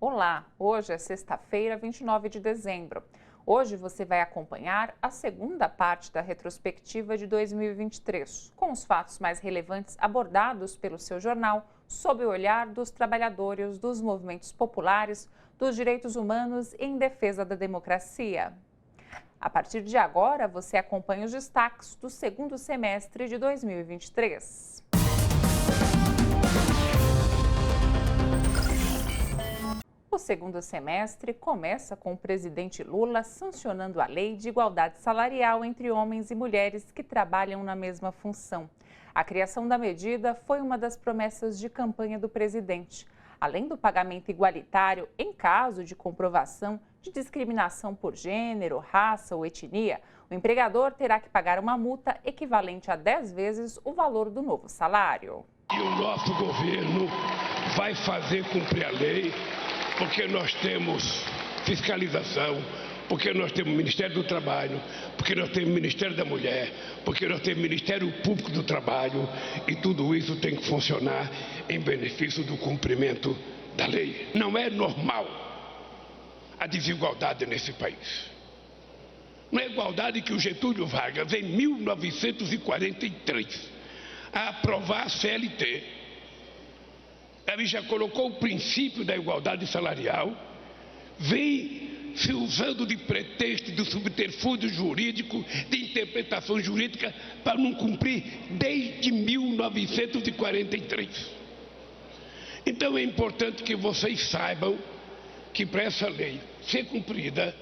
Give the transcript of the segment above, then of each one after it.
Olá, hoje é sexta-feira, 29 de dezembro. Hoje você vai acompanhar a segunda parte da retrospectiva de 2023, com os fatos mais relevantes abordados pelo seu jornal, sob o olhar dos trabalhadores, dos movimentos populares, dos direitos humanos e em defesa da democracia. A partir de agora, você acompanha os destaques do segundo semestre de 2023. O segundo semestre começa com o presidente Lula sancionando a lei de igualdade salarial entre homens e mulheres que trabalham na mesma função. A criação da medida foi uma das promessas de campanha do presidente. Além do pagamento igualitário em caso de comprovação de discriminação por gênero, raça ou etnia, o empregador terá que pagar uma multa equivalente a 10 vezes o valor do novo salário. E o nosso governo vai fazer cumprir a lei, porque nós temos fiscalização, porque nós temos o Ministério do Trabalho, porque nós temos o Ministério da Mulher, porque nós temos o Ministério Público do Trabalho, e tudo isso tem que funcionar em benefício do cumprimento da lei. Não é normal a desigualdade nesse país. Não é igualdade que o Getúlio Vargas, em 1943, a aprovar a CLT, ele já colocou o princípio da igualdade salarial, vem se usando de pretexto, de subterfúgio jurídico, de interpretação jurídica, para não cumprir desde 1943. Então é importante que vocês saibam que para essa lei ser cumprida,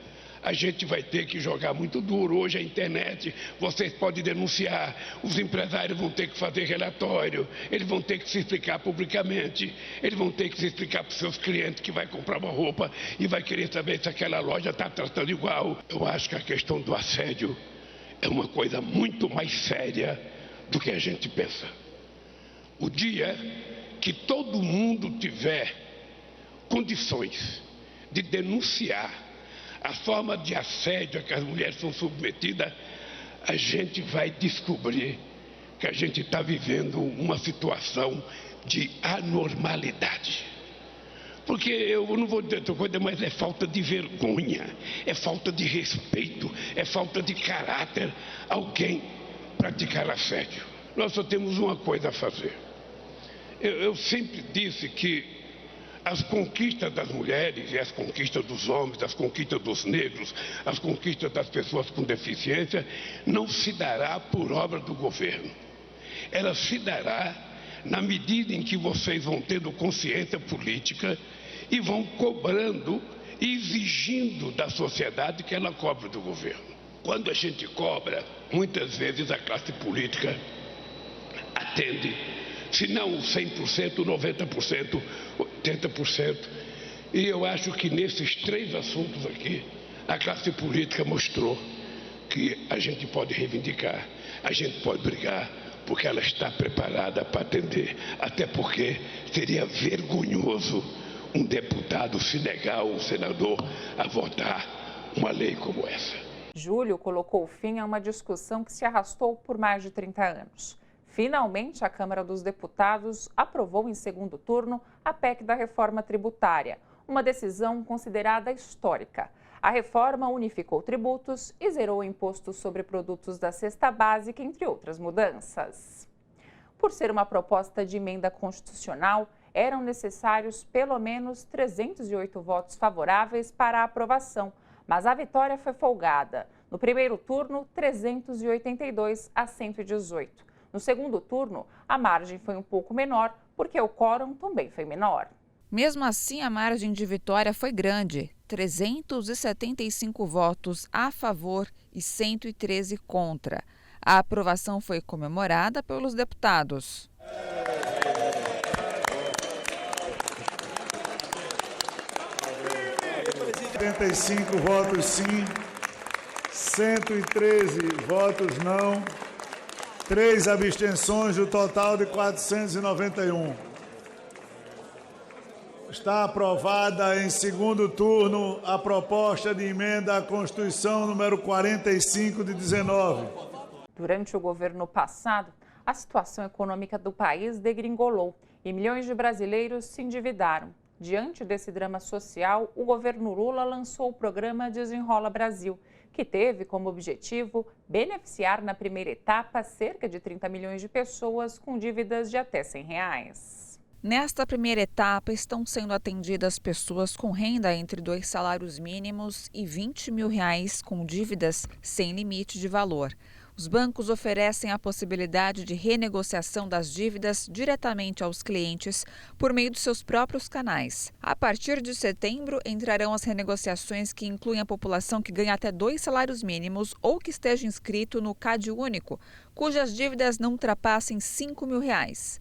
a gente vai ter que jogar muito duro. Hoje a internet, vocês podem denunciar, os empresários vão ter que fazer relatório, eles vão ter que se explicar publicamente, eles vão ter que se explicar para os seus clientes que vai comprar uma roupa e vai querer saber se aquela loja está tratando igual. Eu acho que a questão do assédio é uma coisa muito mais séria do que a gente pensa. O dia que todo mundo tiver condições de denunciar a forma de assédio a que as mulheres são submetidas, a gente vai descobrir que a gente está vivendo uma situação de anormalidade. Porque eu não vou dizer outra coisa, mas é falta de vergonha, é falta de respeito, é falta de caráter alguém praticar assédio. Nós só temos uma coisa a fazer. Eu sempre disse que as conquistas das mulheres e as conquistas dos homens, as conquistas dos negros, as conquistas das pessoas com deficiência, não se dará por obra do governo. Ela se dará na medida em que vocês vão tendo consciência política e vão cobrando e exigindo da sociedade que ela cobre do governo. Quando a gente cobra, muitas vezes a classe política atende, se não 100%, 90%, 80%. E eu acho que nesses três assuntos aqui, a classe política mostrou que a gente pode reivindicar, a gente pode brigar, porque ela está preparada para atender. Até porque seria vergonhoso um deputado se negar ou um senador a votar uma lei como essa. Julho colocou fim a uma discussão que se arrastou por mais de 30 anos. Finalmente, a Câmara dos Deputados aprovou em segundo turno a PEC da reforma tributária, uma decisão considerada histórica. A reforma unificou tributos e zerou o imposto sobre produtos da cesta básica, entre outras mudanças. Por ser uma proposta de emenda constitucional, eram necessários pelo menos 308 votos favoráveis para a aprovação, mas a vitória foi folgada. No primeiro turno, 382 a 118. No segundo turno, a margem foi um pouco menor, porque o quórum também foi menor. Mesmo assim, a margem de vitória foi grande, 375 votos a favor e 113 contra. A aprovação foi comemorada pelos deputados. ...75 votos sim, 113 votos não, 3 abstenções, do total de 491. Está aprovada em segundo turno a proposta de emenda à Constituição número 45 de 19. Durante o governo passado, a situação econômica do país degringolou e milhões de brasileiros se endividaram. Diante desse drama social, o governo Lula lançou o programa Desenrola Brasil, que teve como objetivo beneficiar na primeira etapa cerca de 30 milhões de pessoas com dívidas de até R$ 100. Nesta primeira etapa, estão sendo atendidas pessoas com renda entre 2 salários mínimos e R$20 mil com dívidas sem limite de valor. Os bancos oferecem a possibilidade de renegociação das dívidas diretamente aos clientes por meio dos seus próprios canais. A partir de setembro, entrarão as renegociações que incluem a população que ganha até 2 salários mínimos ou que esteja inscrito no CadÚnico, cujas dívidas não ultrapassem R$5 mil.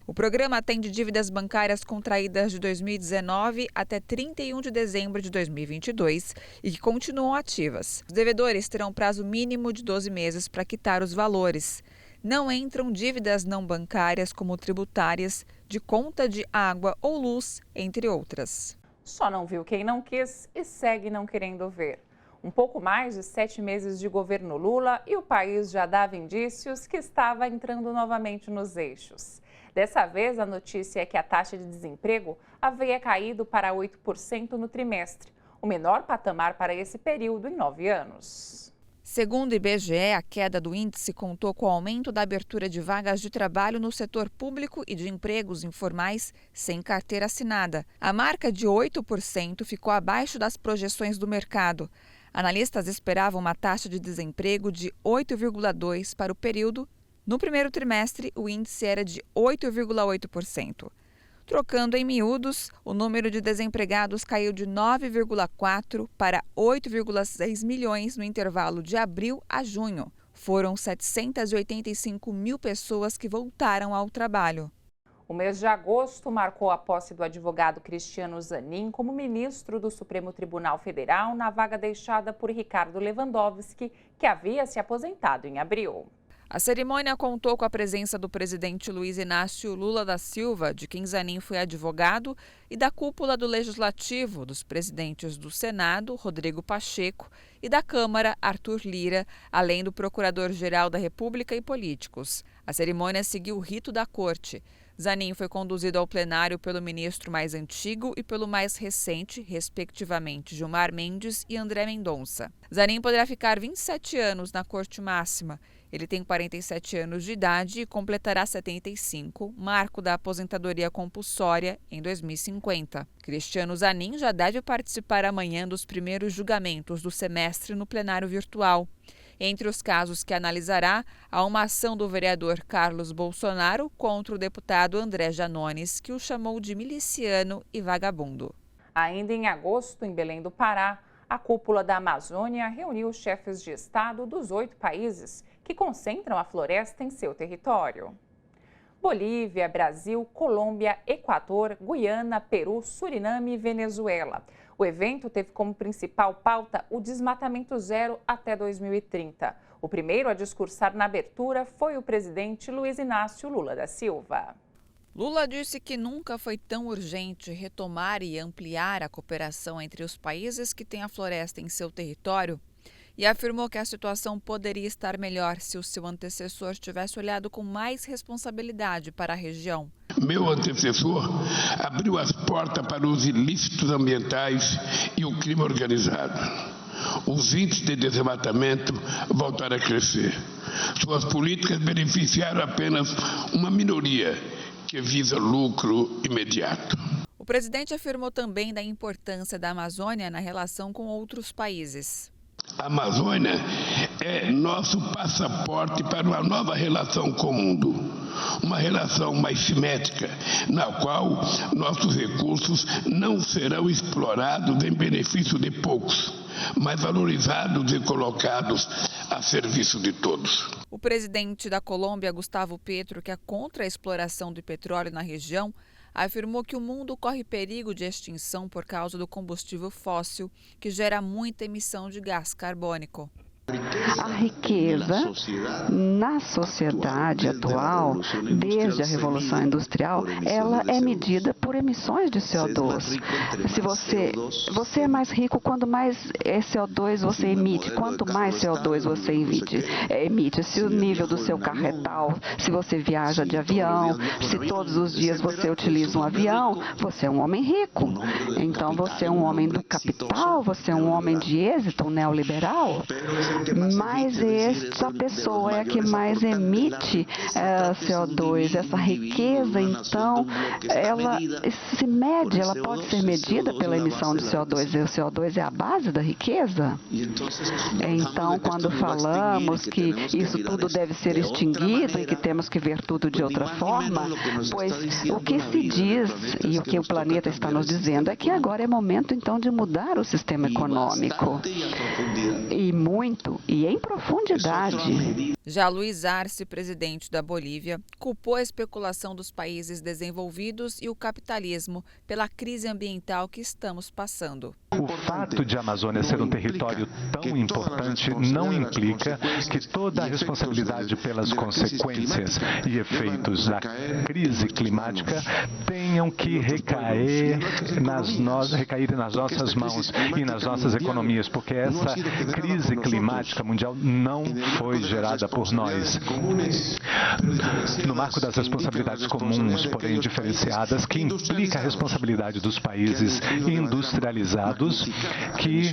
O programa atende dívidas bancárias contraídas de 2019 até 31 de dezembro de 2022 e que continuam ativas. Os devedores terão prazo mínimo de 12 meses para quitar os valores. Não entram dívidas não bancárias como tributárias, de conta de água ou luz, entre outras. Só não viu quem não quis e segue não querendo ver. Um pouco mais de 7 meses de governo Lula e o país já dava indícios que estava entrando novamente nos eixos. Dessa vez, a notícia é que a taxa de desemprego havia caído para 8% no trimestre, o menor patamar para esse período em 9 anos. Segundo o IBGE, a queda do índice contou com o aumento da abertura de vagas de trabalho no setor público e de empregos informais sem carteira assinada. A marca de 8% ficou abaixo das projeções do mercado. Analistas esperavam uma taxa de desemprego de 8,2% para o período. No primeiro trimestre, o índice era de 8,8%. Trocando em miúdos, o número de desempregados caiu de 9,4 para 8,6 milhões no intervalo de abril a junho. Foram 785 mil pessoas que voltaram ao trabalho. O mês de agosto marcou a posse do advogado Cristiano Zanin como ministro do Supremo Tribunal Federal na vaga deixada por Ricardo Lewandowski, que havia se aposentado em abril. A cerimônia contou com a presença do presidente Luiz Inácio Lula da Silva, de quem Zanin foi advogado, e da cúpula do Legislativo, dos presidentes do Senado, Rodrigo Pacheco, e da Câmara, Arthur Lira, além do Procurador-Geral da República e políticos. A cerimônia seguiu o rito da corte. Zanin foi conduzido ao plenário pelo ministro mais antigo e pelo mais recente, respectivamente, Gilmar Mendes e André Mendonça. Zanin poderá ficar 27 anos na Corte Máxima. Ele tem 47 anos de idade e completará 75, marco da aposentadoria compulsória, em 2050. Cristiano Zanin já deve participar amanhã dos primeiros julgamentos do semestre no plenário virtual. Entre os casos que analisará, há uma ação do vereador Carlos Bolsonaro contra o deputado André Janones, que o chamou de miliciano e vagabundo. Ainda em agosto, em Belém do Pará, a cúpula da Amazônia reuniu os chefes de Estado dos 8 países que concentram a floresta em seu território. Bolívia, Brasil, Colômbia, Equador, Guiana, Peru, Suriname e Venezuela. O evento teve como principal pauta o desmatamento zero até 2030. O primeiro a discursar na abertura foi o presidente Luiz Inácio Lula da Silva. Lula disse que nunca foi tão urgente retomar e ampliar a cooperação entre os países que têm a floresta em seu território e afirmou que a situação poderia estar melhor se o seu antecessor tivesse olhado com mais responsabilidade para a região. Meu antecessor abriu as portas para os ilícitos ambientais e o crime organizado. Os índices de desmatamento voltaram a crescer. Suas políticas beneficiaram apenas uma minoria que visa lucro imediato. O presidente afirmou também da importância da Amazônia na relação com outros países. A Amazônia é nosso passaporte para uma nova relação com o mundo. Uma relação mais simétrica, na qual nossos recursos não serão explorados em benefício de poucos, mas valorizados e colocados a serviço de todos. O presidente da Colômbia, Gustavo Petro, que é contra a exploração do petróleo na região, afirmou que o mundo corre perigo de extinção por causa do combustível fóssil, que gera muita emissão de gás carbônico. A riqueza na sociedade atual, desde a Revolução Industrial, ela é medida por emissões de CO2. Se você é mais rico quando mais CO2 você emite, quanto mais CO2 você emite. Se o nível do seu carro é tal, se você viaja de avião, se todos os dias você utiliza um avião, você é um homem rico. Então você é um homem do capital, você é um homem de êxito, um neoliberal. Mas essa pessoa é a que mais emite CO2. Essa riqueza, então, ela se mede, ela pode ser medida pela emissão de CO2. E o CO2 é a base da riqueza. Então, quando falamos que isso tudo deve ser extinguido e que temos que ver tudo de outra forma, pois o que se diz e o que o planeta está nos dizendo é que agora é momento, então, de mudar o sistema econômico. E muito, e em profundidade. Já Luiz Arce, presidente da Bolívia, culpou a especulação dos países desenvolvidos e o capitalismo pela crise ambiental que estamos passando. O fato de a Amazônia ser um território tão importante não implica que toda a responsabilidade pelas consequências e efeitos da crise climática tenham que recair nas nossas mãos e nas nossas economias, porque essa crise climática mundial não foi gerada por nós. No marco das responsabilidades comuns, porém diferenciadas, que implica a responsabilidade dos países industrializados que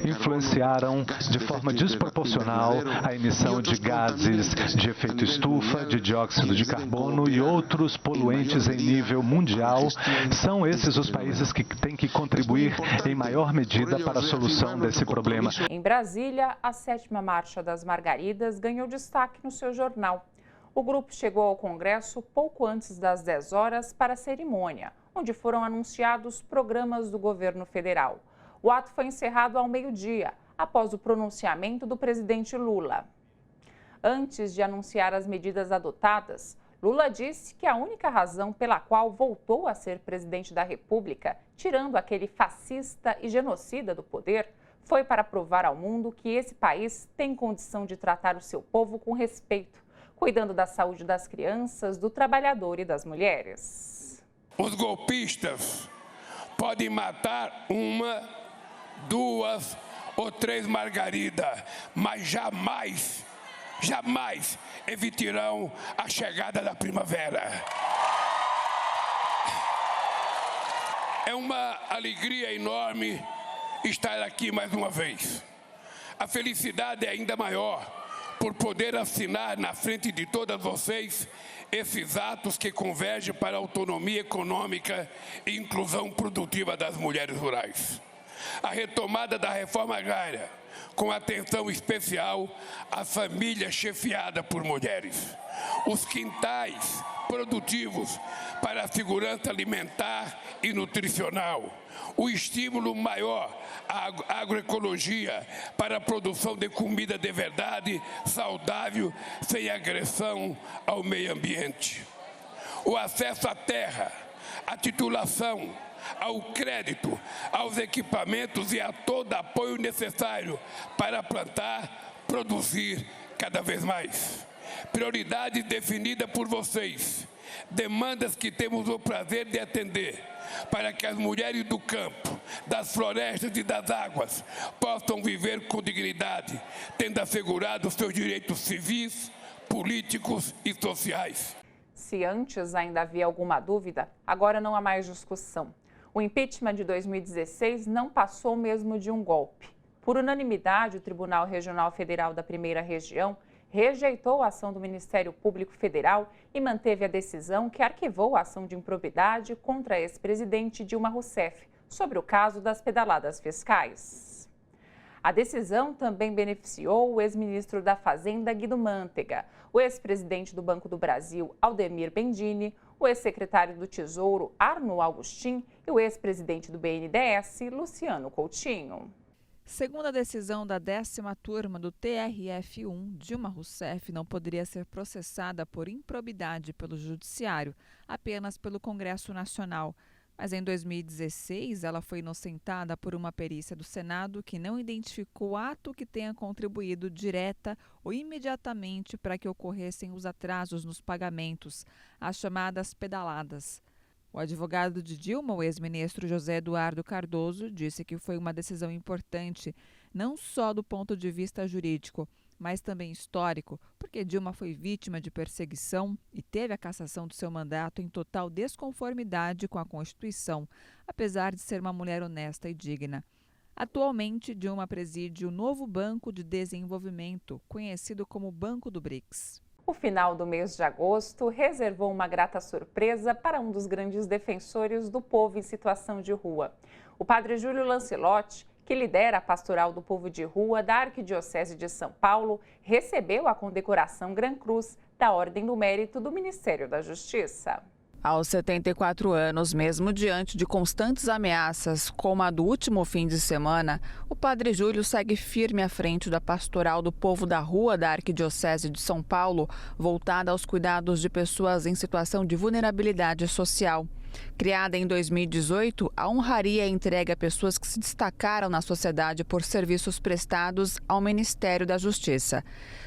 influenciaram de forma desproporcional a emissão de gases de efeito estufa, de dióxido de carbono e outros poluentes em nível mundial, são esses os países que têm que contribuir em maior medida para a solução desse problema. Em Brasília, a 7ª Marcha das Margaridas ganhou destaque no seu jornal. O grupo chegou ao Congresso pouco antes das 10 horas para a cerimônia, onde foram anunciados programas do governo federal. O ato foi encerrado ao meio-dia, após o pronunciamento do presidente Lula. Antes de anunciar as medidas adotadas, Lula disse que a única razão pela qual voltou a ser presidente da República, tirando aquele fascista e genocida do poder, foi para provar ao mundo que esse país tem condição de tratar o seu povo com respeito, cuidando da saúde das crianças, do trabalhador e das mulheres. Os golpistas podem matar 1, 2 ou 3 Margaridas, mas jamais evitarão a chegada da primavera. É uma alegria enorme estar aqui mais uma vez. A felicidade é ainda maior por poder assinar na frente de todas vocês esses atos que convergem para a autonomia econômica e inclusão produtiva das mulheres rurais. A retomada da reforma agrária, com atenção especial à família chefiada por mulheres. Os quintais produtivos para a segurança alimentar e nutricional. O estímulo maior à agroecologia para a produção de comida de verdade, saudável, sem agressão ao meio ambiente. O acesso à terra, à titulação, ao crédito, aos equipamentos e a todo apoio necessário para plantar, produzir cada vez mais. Prioridades definidas por vocês, demandas que temos o prazer de atender, para que as mulheres do campo, das florestas e das águas possam viver com dignidade, tendo assegurado seus direitos civis, políticos e sociais. Se antes ainda havia alguma dúvida, agora não há mais discussão. O impeachment de 2016 não passou mesmo de um golpe. Por unanimidade, o Tribunal Regional Federal da Primeira Região rejeitou a ação do Ministério Público Federal e manteve a decisão que arquivou a ação de improbidade contra a ex-presidente Dilma Rousseff sobre o caso das pedaladas fiscais. A decisão também beneficiou o ex-ministro da Fazenda, Guido Mantega, o ex-presidente do Banco do Brasil, Aldemir Bendini, o ex-secretário do Tesouro, Arno Augustin, e o ex-presidente do BNDES, Luciano Coutinho. Segundo a decisão da 10ª turma do TRF1, Dilma Rousseff não poderia ser processada por improbidade pelo Judiciário, apenas pelo Congresso Nacional. Mas em 2016, ela foi inocentada por uma perícia do Senado que não identificou ato que tenha contribuído direta ou imediatamente para que ocorressem os atrasos nos pagamentos, as chamadas pedaladas. O advogado de Dilma, o ex-ministro José Eduardo Cardoso, disse que foi uma decisão importante, não só do ponto de vista jurídico, mas também histórico, porque Dilma foi vítima de perseguição e teve a cassação do seu mandato em total desconformidade com a Constituição, apesar de ser uma mulher honesta e digna. Atualmente, Dilma preside o novo Banco de Desenvolvimento, conhecido como Banco do BRICS. O final do mês de agosto reservou uma grata surpresa para um dos grandes defensores do povo em situação de rua. O padre Júlio Lancelotti, que lidera a Pastoral do Povo de Rua da Arquidiocese de São Paulo, recebeu a condecoração Gran Cruz da Ordem do Mérito do Ministério da Justiça. Aos 74 anos, mesmo diante de constantes ameaças, como a do último fim de semana, o padre Júlio segue firme à frente da Pastoral do Povo da Rua da Arquidiocese de São Paulo, voltada aos cuidados de pessoas em situação de vulnerabilidade social. Criada em 2018, a honraria é entregue a pessoas que se destacaram na sociedade por serviços prestados ao Ministério da Justiça.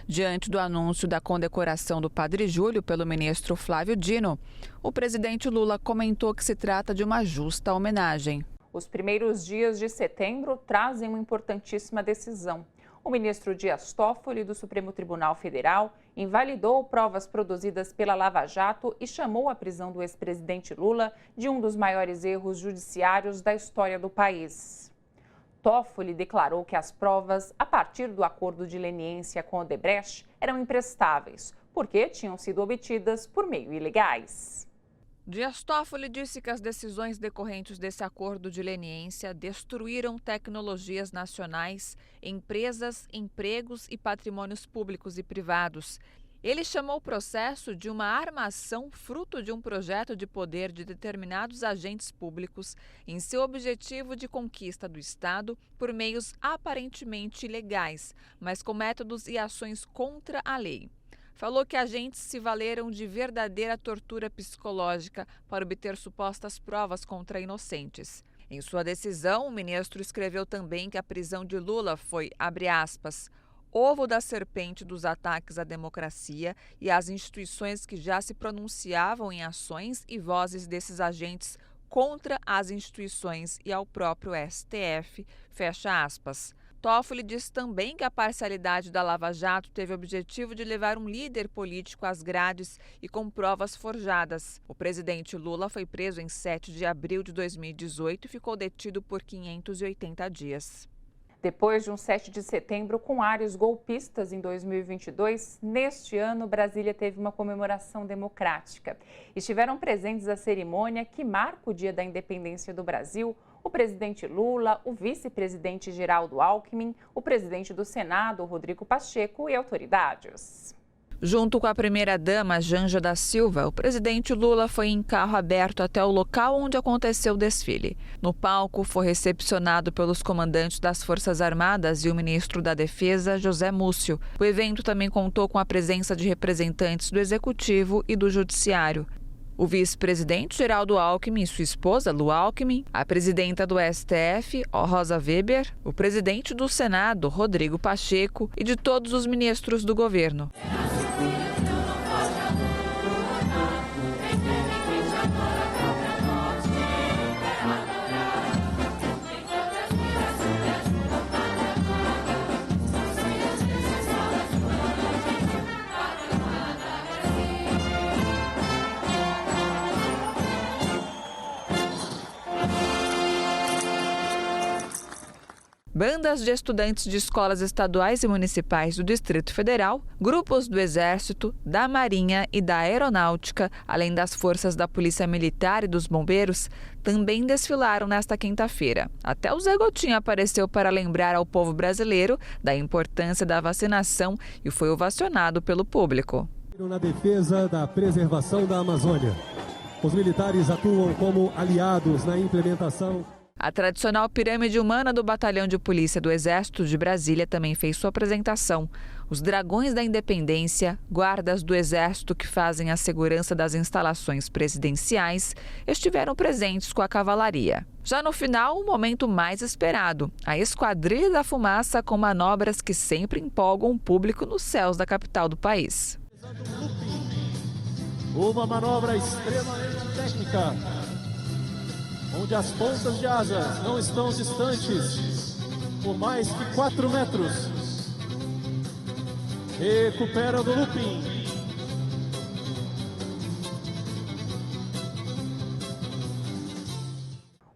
Diante do anúncio da condecoração do padre Júlio pelo ministro Flávio Dino, o presidente Lula comentou que se trata de uma justa homenagem. Os primeiros dias de setembro trazem uma importantíssima decisão. O ministro Dias Toffoli, do Supremo Tribunal Federal, invalidou provas produzidas pela Lava Jato e chamou a prisão do ex-presidente Lula de um dos maiores erros judiciários da história do país. Toffoli declarou que as provas, a partir do acordo de leniência com Odebrecht, eram imprestáveis, porque tinham sido obtidas por meio ilegais. Dias Toffoli disse que as decisões decorrentes desse acordo de leniência destruíram tecnologias nacionais, empresas, empregos e patrimônios públicos e privados. Ele chamou o processo de uma armação fruto de um projeto de poder de determinados agentes públicos em seu objetivo de conquista do Estado por meios aparentemente ilegais, mas com métodos e ações contra a lei. Falou que agentes se valeram de verdadeira tortura psicológica para obter supostas provas contra inocentes. Em sua decisão, o ministro escreveu também que a prisão de Lula foi, abre aspas, ovo da serpente dos ataques à democracia e às instituições que já se pronunciavam em ações e vozes desses agentes contra as instituições e ao próprio STF, fecha aspas. Toffoli disse também que a parcialidade da Lava Jato teve o objetivo de levar um líder político às grades e com provas forjadas. O presidente Lula foi preso em 7 de abril de 2018 e ficou detido por 580 dias. Depois de um 7 de setembro com ares golpistas em 2022, neste ano Brasília teve uma comemoração democrática. Estiveram presentes à cerimônia que marca o Dia da Independência do Brasil o presidente Lula, o vice-presidente Geraldo Alckmin, o presidente do Senado, Rodrigo Pacheco, e autoridades. Junto com a primeira-dama, Janja da Silva, o presidente Lula foi em carro aberto até o local onde aconteceu o desfile. No palco, foi recepcionado pelos comandantes das Forças Armadas e o ministro da Defesa, José Múcio. O evento também contou com a presença de representantes do Executivo e do Judiciário. O vice-presidente Geraldo Alckmin e sua esposa, Lu Alckmin, a presidenta do STF, Rosa Weber, o presidente do Senado, Rodrigo Pacheco, e de todos os ministros do governo. Bandas de estudantes de escolas estaduais e municipais do Distrito Federal, grupos do Exército, da Marinha e da Aeronáutica, além das forças da Polícia Militar e dos Bombeiros, também desfilaram nesta quinta-feira. Até o Zé Gotinha apareceu para lembrar ao povo brasileiro da importância da vacinação e foi ovacionado pelo público. Na defesa da preservação da Amazônia, os militares atuam como aliados na implementação. A tradicional pirâmide humana do Batalhão de Polícia do Exército de Brasília também fez sua apresentação. Os Dragões da Independência, guardas do Exército que fazem a segurança das instalações presidenciais, estiveram presentes com a cavalaria. Já no final, o momento mais esperado, a Esquadrilha da Fumaça com manobras que sempre empolgam o público nos céus da capital do país. Uma manobra extremamente técnica, onde as pontas de asas não estão distantes por mais que 4 metros. Recupera do looping.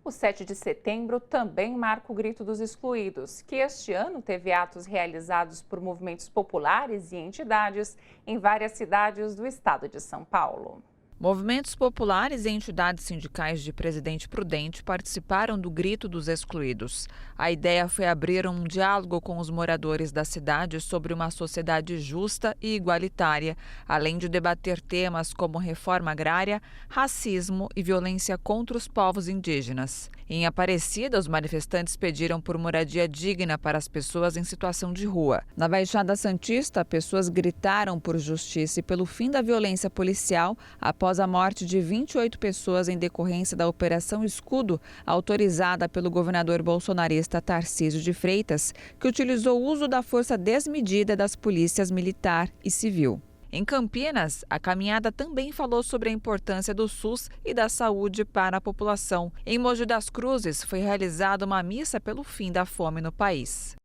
O 7 de setembro também marca o Grito dos Excluídos, que este ano teve atos realizados por movimentos populares e entidades em várias cidades do estado de São Paulo. Movimentos populares e entidades sindicais de Presidente Prudente participaram do Grito dos Excluídos. A ideia foi abrir um diálogo com os moradores da cidade sobre uma sociedade justa e igualitária, além de debater temas como reforma agrária, racismo e violência contra os povos indígenas. Em Aparecida, os manifestantes pediram por moradia digna para as pessoas em situação de rua. Na Baixada Santista, pessoas gritaram por justiça e pelo fim da violência policial após a morte de 28 pessoas em decorrência da Operação Escudo, autorizada pelo governador bolsonarista Tarcísio de Freitas, que utilizou o uso da força desmedida das polícias militar e civil. Em Campinas, a caminhada também falou sobre a importância do SUS e da saúde para a população. Em Mogi das Cruzes, foi realizada uma missa pelo fim da fome no país.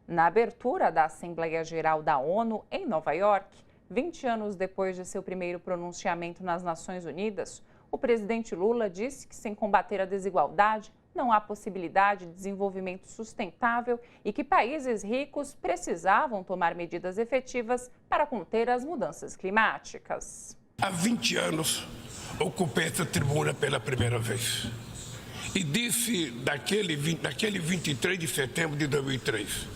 Na abertura da Assembleia Geral da ONU, em Nova York, 20 anos depois de seu primeiro pronunciamento nas Nações Unidas, o presidente Lula disse que sem combater a desigualdade, não há possibilidade de desenvolvimento sustentável e que países ricos precisavam tomar medidas efetivas para conter as mudanças climáticas. Há 20 anos, ocupei essa tribuna pela primeira vez e disse naquele 23 de setembro de 2003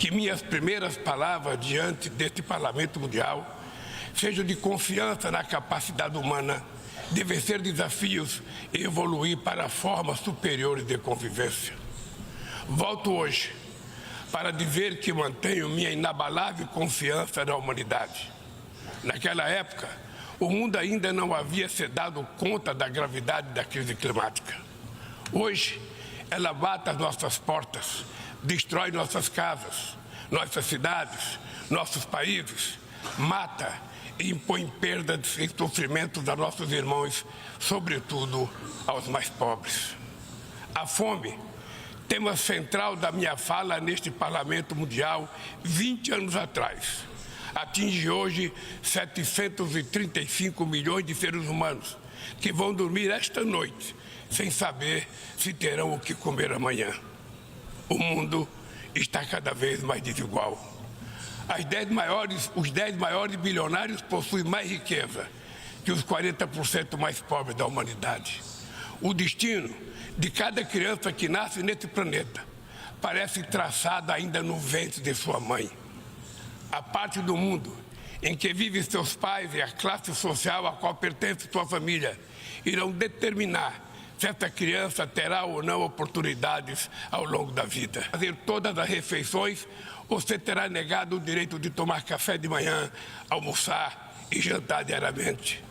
que minhas primeiras palavras diante deste Parlamento Mundial sejam de confiança na capacidade humana de vencer desafios e evoluir para formas superiores de convivência. Volto hoje para dizer que mantenho minha inabalável confiança na humanidade. Naquela época, o mundo ainda não havia se dado conta da gravidade da crise climática. Hoje, ela bate às nossas portas, destrói nossas casas, nossas cidades, nossos países, mata e impõe perda e sofrimento a nossos irmãos, sobretudo aos mais pobres. A fome, tema central da minha fala neste Parlamento Mundial 20 anos atrás, atinge hoje 735 milhões de seres humanos que vão dormir esta noite sem saber se terão o que comer amanhã. O mundo está cada vez mais desigual. Os 10 maiores bilionários possuem mais riqueza que os 40% mais pobres da humanidade. O destino de cada criança que nasce nesse planeta parece traçado ainda no ventre de sua mãe. A parte do mundo em que vivem seus pais e a classe social a qual pertence sua família irão determinar se essa criança terá ou não oportunidades ao longo da vida. Fazer todas as refeições, você terá negado o direito de tomar café de manhã, almoçar e jantar diariamente.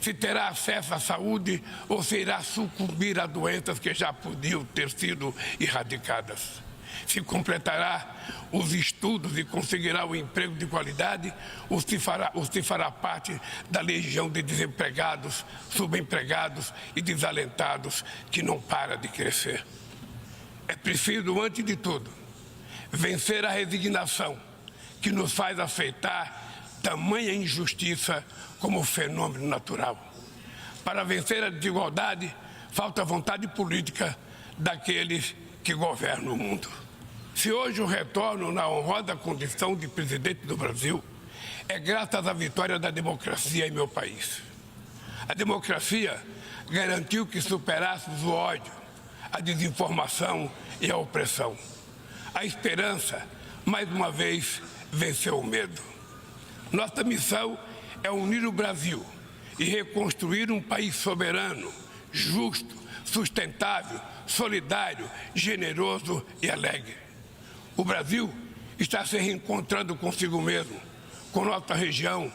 Se terá acesso à saúde ou se irá sucumbir a doenças que já podiam ter sido erradicadas. Se completará os estudos e conseguirá um emprego de qualidade ou se fará parte da legião de desempregados, subempregados e desalentados que não para de crescer. É preciso, antes de tudo, vencer a resignação que nos faz aceitar tamanha injustiça como fenômeno natural. Para vencer a desigualdade, falta vontade política daqueles que governam o mundo. Se hoje eu retorno na honrosa condição de presidente do Brasil, é graças à vitória da democracia em meu país. A democracia garantiu que superássemos o ódio, a desinformação e a opressão. A esperança, mais uma vez, venceu o medo. Nossa missão é unir o Brasil e reconstruir um país soberano, justo, sustentável, solidário, generoso e alegre. O Brasil está se reencontrando consigo mesmo, com nossa região,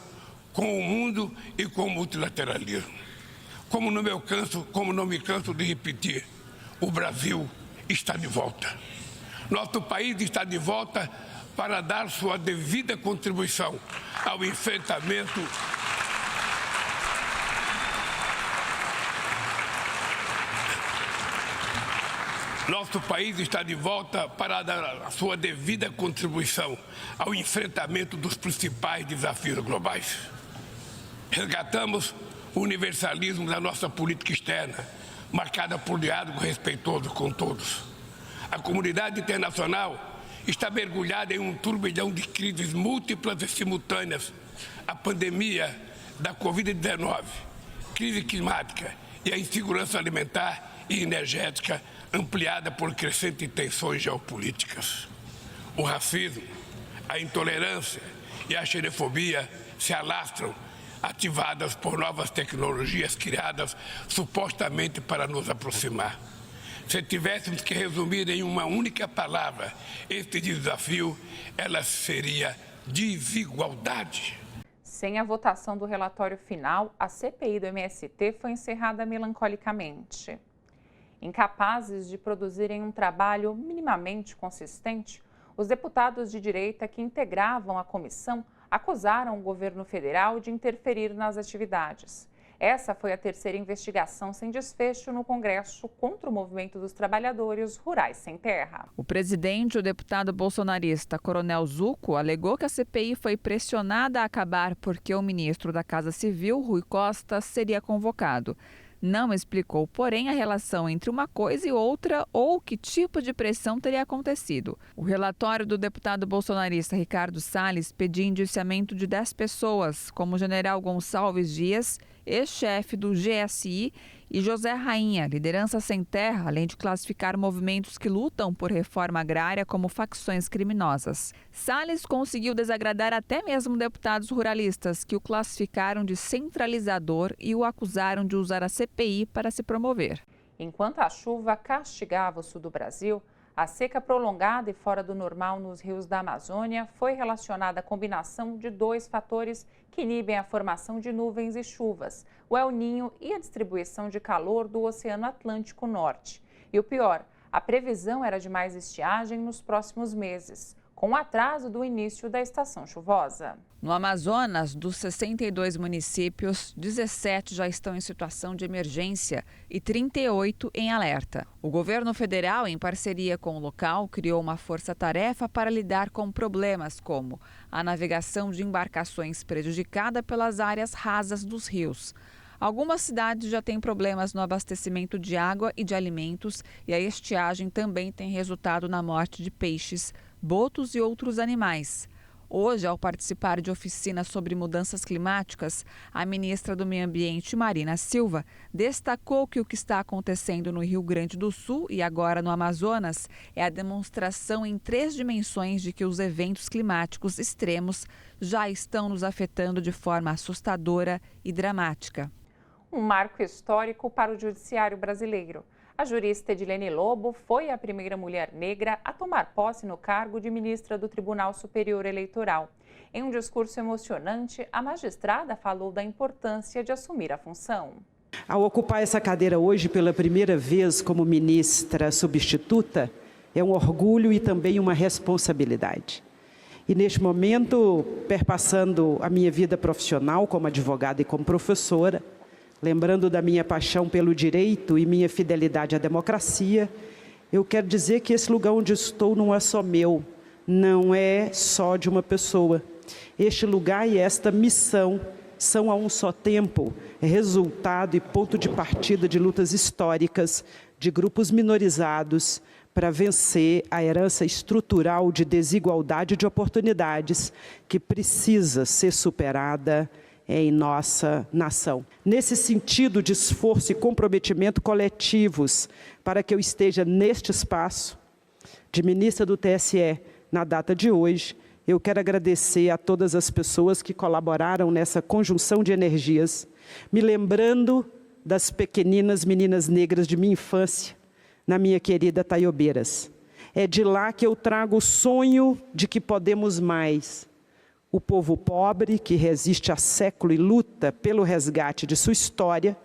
com o mundo e com o multilateralismo. Como não me canso de repetir, o Brasil está de volta. Nosso país está de volta para dar sua devida contribuição ao enfrentamento Nosso país está de volta para dar a sua devida contribuição ao enfrentamento dos principais desafios globais. Resgatamos o universalismo da nossa política externa, marcada por diálogo respeitoso com todos. A comunidade internacional está mergulhada em um turbilhão de crises múltiplas e simultâneas. A pandemia da Covid-19, crise climática e a insegurança alimentar e energética ampliada por crescentes tensões geopolíticas. O racismo, a intolerância e a xenofobia se alastram, ativadas por novas tecnologias criadas supostamente para nos aproximar. Se tivéssemos que resumir em uma única palavra este desafio, ela seria desigualdade. Sem a votação do relatório final, a CPI do MST foi encerrada melancolicamente. Incapazes de produzirem um trabalho minimamente consistente, os deputados de direita que integravam a comissão acusaram o governo federal de interferir nas atividades. Essa foi a terceira investigação sem desfecho no Congresso contra o movimento dos trabalhadores rurais sem terra. O presidente, o deputado bolsonarista Coronel Zucco, alegou que a CPI foi pressionada a acabar porque o ministro da Casa Civil, Rui Costa, seria convocado. Não explicou, porém, a relação entre uma coisa e outra ou que tipo de pressão teria acontecido. O relatório do deputado bolsonarista Ricardo Salles pedia indiciamento de 10 pessoas, como o general Gonçalves Dias, ex-chefe do GSI, e José Rainha, liderança sem terra, além de classificar movimentos que lutam por reforma agrária como facções criminosas. Salles conseguiu desagradar até mesmo deputados ruralistas, que o classificaram de centralizador e o acusaram de usar a CPI para se promover. Enquanto a chuva castigava o sul do Brasil, a seca prolongada e fora do normal nos rios da Amazônia foi relacionada à combinação de dois fatores que inibem a formação de nuvens e chuvas, o El Niño e a distribuição de calor do Oceano Atlântico Norte. E o pior, a previsão era de mais estiagem nos próximos meses, com o atraso do início da estação chuvosa. No Amazonas, dos 62 municípios, 17 já estão em situação de emergência e 38 em alerta. O governo federal, em parceria com o local, criou uma força-tarefa para lidar com problemas como a navegação de embarcações prejudicada pelas áreas rasas dos rios. Algumas cidades já têm problemas no abastecimento de água e de alimentos e a estiagem também tem resultado na morte de peixes, botos e outros animais. Hoje, ao participar de oficina sobre mudanças climáticas, a ministra do Meio Ambiente, Marina Silva, destacou que o que está acontecendo no Rio Grande do Sul e agora no Amazonas é a demonstração em 3 dimensões de que os eventos climáticos extremos já estão nos afetando de forma assustadora e dramática. Um marco histórico para o judiciário brasileiro. A jurista Edilene Lobo foi a primeira mulher negra a tomar posse no cargo de ministra do Tribunal Superior Eleitoral. Em um discurso emocionante, a magistrada falou da importância de assumir a função. Ao ocupar essa cadeira hoje pela primeira vez como ministra substituta, é um orgulho e também uma responsabilidade. E neste momento, perpassando a minha vida profissional como advogada e como professora, lembrando da minha paixão pelo direito e minha fidelidade à democracia, eu quero dizer que esse lugar onde estou não é só meu, não é só de uma pessoa. Este lugar e esta missão são a um só tempo resultado e ponto de partida de lutas históricas de grupos minorizados para vencer a herança estrutural de desigualdade de oportunidades que precisa ser superada em nossa nação. Nesse sentido de esforço e comprometimento coletivos para que eu esteja neste espaço de ministra do TSE na data de hoje, eu quero agradecer a todas as pessoas que colaboraram nessa conjunção de energias, me lembrando das pequeninas meninas negras de minha infância, na minha querida Taiobeiras. É de lá que eu trago o sonho de que podemos mais. O povo pobre, que resiste há século e luta pelo resgate de sua história,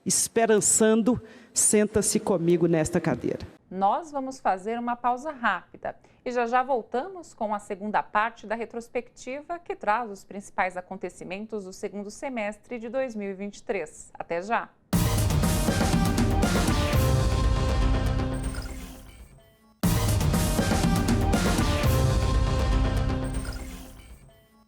esperançando, senta-se comigo nesta cadeira. Nós vamos fazer uma pausa rápida e já voltamos com a segunda parte da retrospectiva que traz os principais acontecimentos do segundo semestre de 2023. Até já!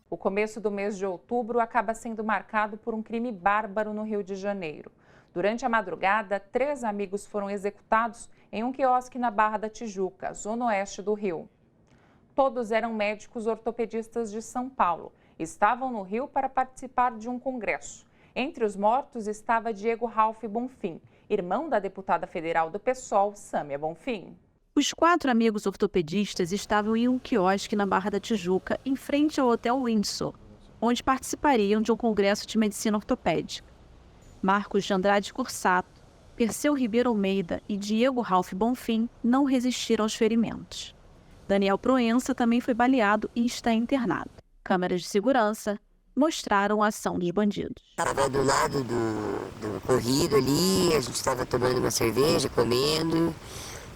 O começo do mês de outubro acaba sendo marcado por um crime bárbaro no Rio de Janeiro. Durante a madrugada, 3 amigos foram executados em um quiosque na Barra da Tijuca, zona oeste do Rio. Todos eram médicos ortopedistas de São Paulo. Estavam no Rio para participar de um congresso. Entre os mortos estava Diego Ralph Bonfim, irmão da deputada federal do PSOL, Sâmia Bonfim. Os 4 amigos ortopedistas estavam em um quiosque na Barra da Tijuca, em frente ao Hotel Windsor, onde participariam de um congresso de medicina ortopédica. Marcos de Andrade Cursato, Perseu Ribeiro Almeida e Diego Ralph Bonfim não resistiram aos ferimentos. Daniel Proença também foi baleado e está internado. Câmeras de segurança mostraram a ação dos bandidos. Estava do lado do corrido ali, a gente estava tomando uma cerveja, comendo,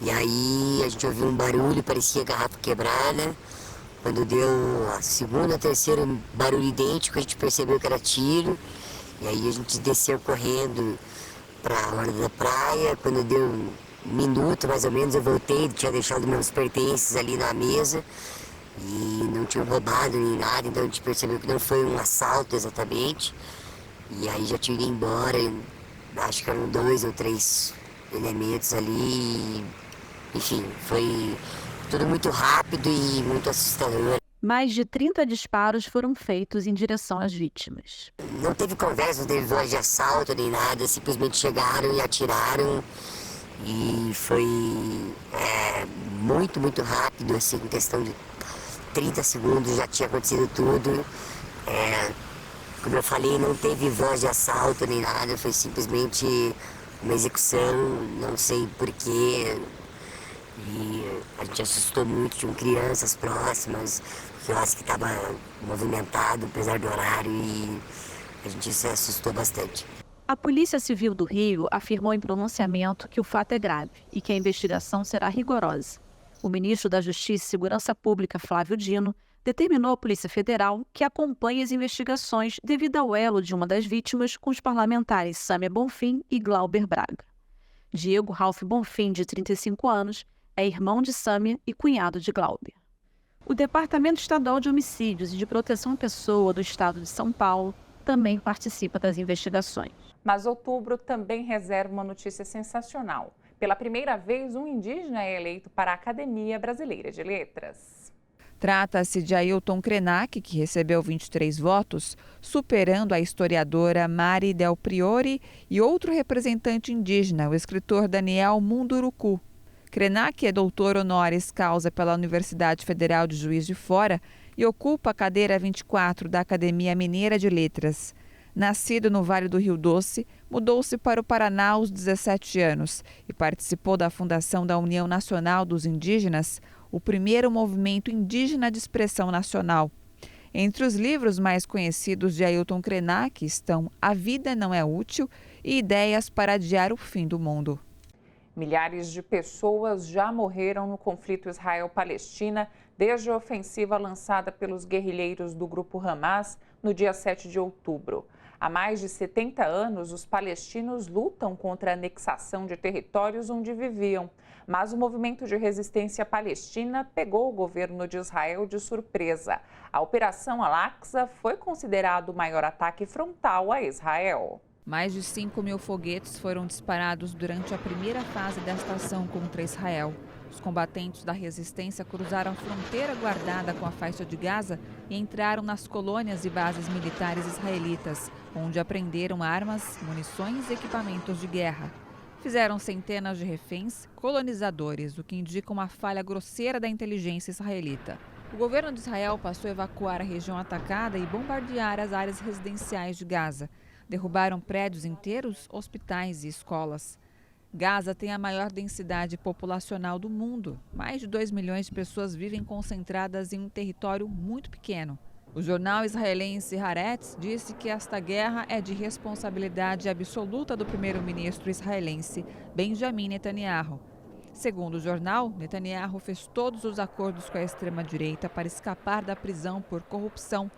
e aí a gente ouviu um barulho, parecia garrafa quebrada. Quando deu a segunda, terceira barulho idêntico, a gente percebeu que era tiro, e aí a gente desceu correndo para a hora da praia. Quando deu um minuto mais ou menos, eu voltei, tinha deixado meus pertences ali na mesa e não tinham roubado nem nada, então a gente percebeu que não foi um assalto exatamente. E aí já tinha ido embora, acho que eram 2 ou 3 elementos ali. Enfim, foi tudo muito rápido e muito assustador. Mais de 30 disparos foram feitos em direção às vítimas. Não teve conversa, não teve voz de assalto nem nada, simplesmente chegaram e atiraram. E foi muito rápido, assim, em questão de 30 segundos já tinha acontecido tudo. Como eu falei, não teve voz de assalto nem nada, foi simplesmente uma execução, não sei porquê. E a gente assustou muito, tinham crianças próximas, o quiosque estava movimentado, apesar do horário, e a gente se assustou bastante. A Polícia Civil do Rio afirmou em pronunciamento que o fato é grave e que a investigação será rigorosa. O ministro da Justiça e Segurança Pública, Flávio Dino, determinou à Polícia Federal que acompanhe as investigações devido ao elo de uma das vítimas com os parlamentares Sâmia Bonfim e Glauber Braga. Diego Ralph Bonfim, de 35 anos, é irmão de Sâmia e cunhado de Glauber. O Departamento Estadual de Homicídios e de Proteção à Pessoa do Estado de São Paulo também participa das investigações. Mas outubro também reserva uma notícia sensacional. Pela primeira vez, um indígena é eleito para a Academia Brasileira de Letras. Trata-se de Ailton Krenak, que recebeu 23 votos, superando a historiadora Mari Del Priore e outro representante indígena, o escritor Daniel Munduruku. Krenak é doutor honoris causa pela Universidade Federal de Juiz de Fora e ocupa a cadeira 24 da Academia Mineira de Letras. Nascido no Vale do Rio Doce, mudou-se para o Paraná aos 17 anos e participou da fundação da União Nacional dos Indígenas, o primeiro movimento indígena de expressão nacional. Entre os livros mais conhecidos de Ailton Krenak estão A Vida Não é Útil e Ideias para Adiar o Fim do Mundo. Milhares de pessoas já morreram no conflito Israel-Palestina desde a ofensiva lançada pelos guerrilheiros do grupo Hamas no dia 7 de outubro. Há mais de 70 anos, os palestinos lutam contra a anexação de territórios onde viviam. Mas o movimento de resistência palestina pegou o governo de Israel de surpresa. A Operação Al-Aqsa foi considerado o maior ataque frontal a Israel. Mais de 5.000 foguetes foram disparados durante a primeira fase desta ação contra Israel. Os combatentes da resistência cruzaram a fronteira guardada com a faixa de Gaza e entraram nas colônias e bases militares israelitas, onde apreenderam armas, munições e equipamentos de guerra. Fizeram centenas de reféns colonizadores, o que indica uma falha grosseira da inteligência israelita. O governo de Israel passou a evacuar a região atacada e bombardear as áreas residenciais de Gaza. derrubaram prédios inteiros, hospitais e escolas. Gaza tem a maior densidade populacional do mundo. Mais de 2 milhões de pessoas vivem concentradas em um território muito pequeno. O jornal israelense Haaretz disse que esta guerra é de responsabilidade absoluta do primeiro-ministro israelense Benjamin Netanyahu. Segundo o jornal, Netanyahu fez todos os acordos com a extrema-direita para escapar da prisão por corrupção,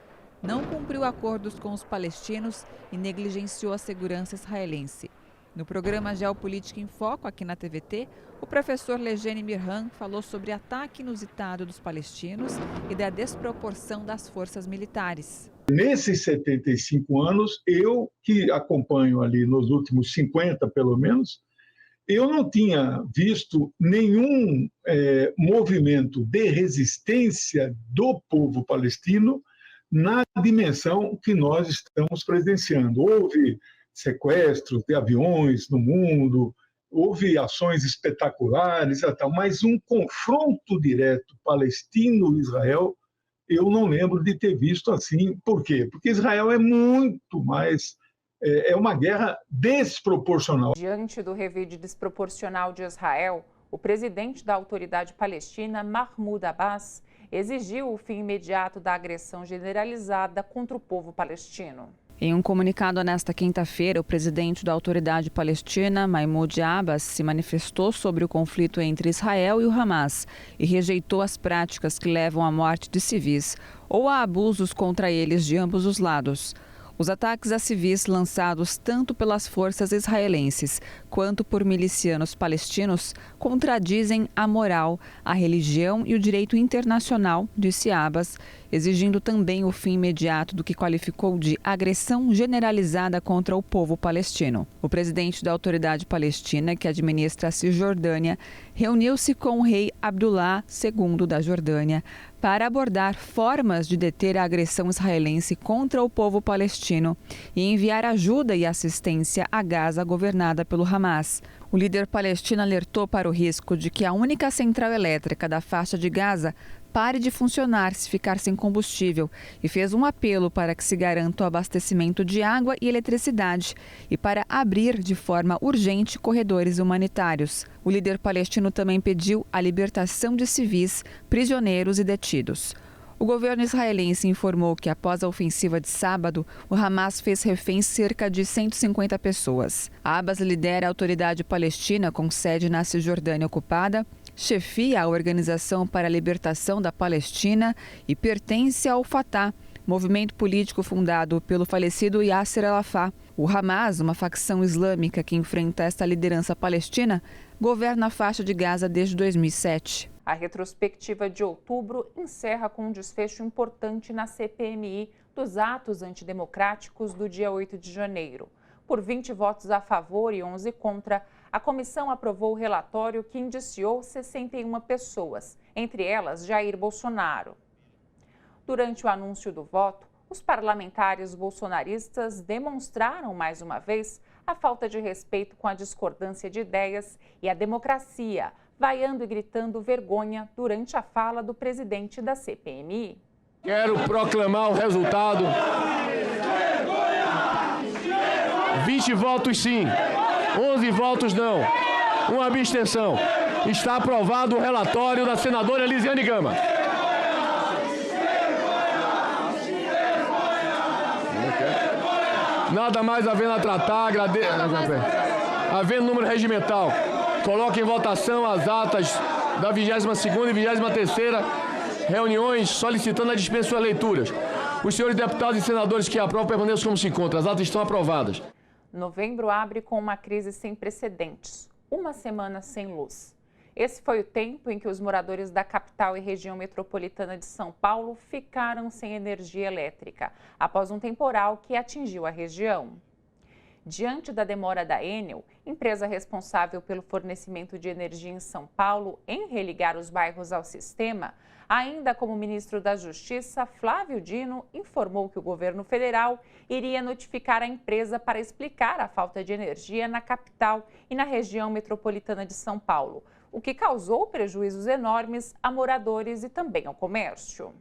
não cumpriu acordos com os palestinos e negligenciou a segurança israelense. No programa Geopolítica em Foco, aqui na TVT, o professor Legene Mirhan falou sobre ataque inusitado dos palestinos e da desproporção das forças militares. Nesses 75 anos, eu que acompanho ali nos últimos 50 pelo menos, eu não tinha visto nenhum movimento de resistência do povo palestino na dimensão que nós estamos presenciando. Houve sequestros de aviões no mundo, houve ações espetaculares, mas um confronto direto Palestino-Israel, eu não lembro de ter visto assim. Por quê? Porque Israel é muito mais... É uma guerra desproporcional. Diante do revide desproporcional de Israel, o presidente da Autoridade Palestina, Mahmoud Abbas, exigiu o fim imediato da agressão generalizada contra o povo palestino. Em um comunicado nesta quinta-feira, o presidente da Autoridade Palestina, Mahmoud Abbas, se manifestou sobre o conflito entre Israel e o Hamas e rejeitou as práticas que levam à morte de civis ou a abusos contra eles de ambos os lados. Os ataques a civis lançados tanto pelas forças israelenses quanto por milicianos palestinos contradizem a moral, a religião e o direito internacional, disse Abbas, exigindo também o fim imediato do que qualificou de agressão generalizada contra o povo palestino. O presidente da Autoridade Palestina, que administra a Cisjordânia, reuniu-se com o rei Abdullah II da Jordânia para abordar formas de deter a agressão israelense contra o povo palestino e enviar ajuda e assistência a Gaza, governada pelo Hamas. O líder palestino alertou para o risco de que a única central elétrica da faixa de Gaza pare de funcionar se ficar sem combustível e fez um apelo para que se garanta o abastecimento de água e eletricidade e para abrir de forma urgente corredores humanitários. O líder palestino também pediu a libertação de civis, prisioneiros e detidos. O governo israelense informou que, após a ofensiva de sábado, o Hamas fez reféns cerca de 150 pessoas. Abbas lidera a Autoridade Palestina, com sede na Cisjordânia ocupada, chefia a Organização para a Libertação da Palestina e pertence ao Fatah, movimento político fundado pelo falecido Yasser Arafat. O Hamas, uma facção islâmica que enfrenta esta liderança palestina, governa a faixa de Gaza desde 2007. A retrospectiva de outubro encerra com um desfecho importante na CPMI dos atos antidemocráticos do dia 8 de janeiro. Por 20 votos a favor e 11 contra, a comissão aprovou o relatório que indiciou 61 pessoas, entre elas Jair Bolsonaro. Durante o anúncio do voto, os parlamentares bolsonaristas demonstraram mais uma vez a falta de respeito com a discordância de ideias e a democracia, vaiando e gritando vergonha durante a fala do presidente da CPMI. Quero proclamar o resultado. 20 votos sim, 11 votos não, uma abstenção. Está aprovado o relatório da senadora Elisiane Gama. Nada mais havendo a tratar, havendo número regimental. Coloque em votação as atas da 22ª e 23ª reuniões solicitando a dispensa de suas leituras. Os senhores deputados e senadores que aprovam permaneçam como se encontram. As atas estão aprovadas. Novembro abre com uma crise sem precedentes. Uma semana sem luz. Esse foi o tempo em que os moradores da capital e região metropolitana de São Paulo ficaram sem energia elétrica, após um temporal que atingiu a região. Diante da demora da Enel, empresa responsável pelo fornecimento de energia em São Paulo, em religar os bairros ao sistema, ainda como ministro da Justiça, Flávio Dino informou que o governo federal iria notificar a empresa para explicar a falta de energia na capital e na região metropolitana de São Paulo, o que causou prejuízos enormes a moradores e também ao comércio.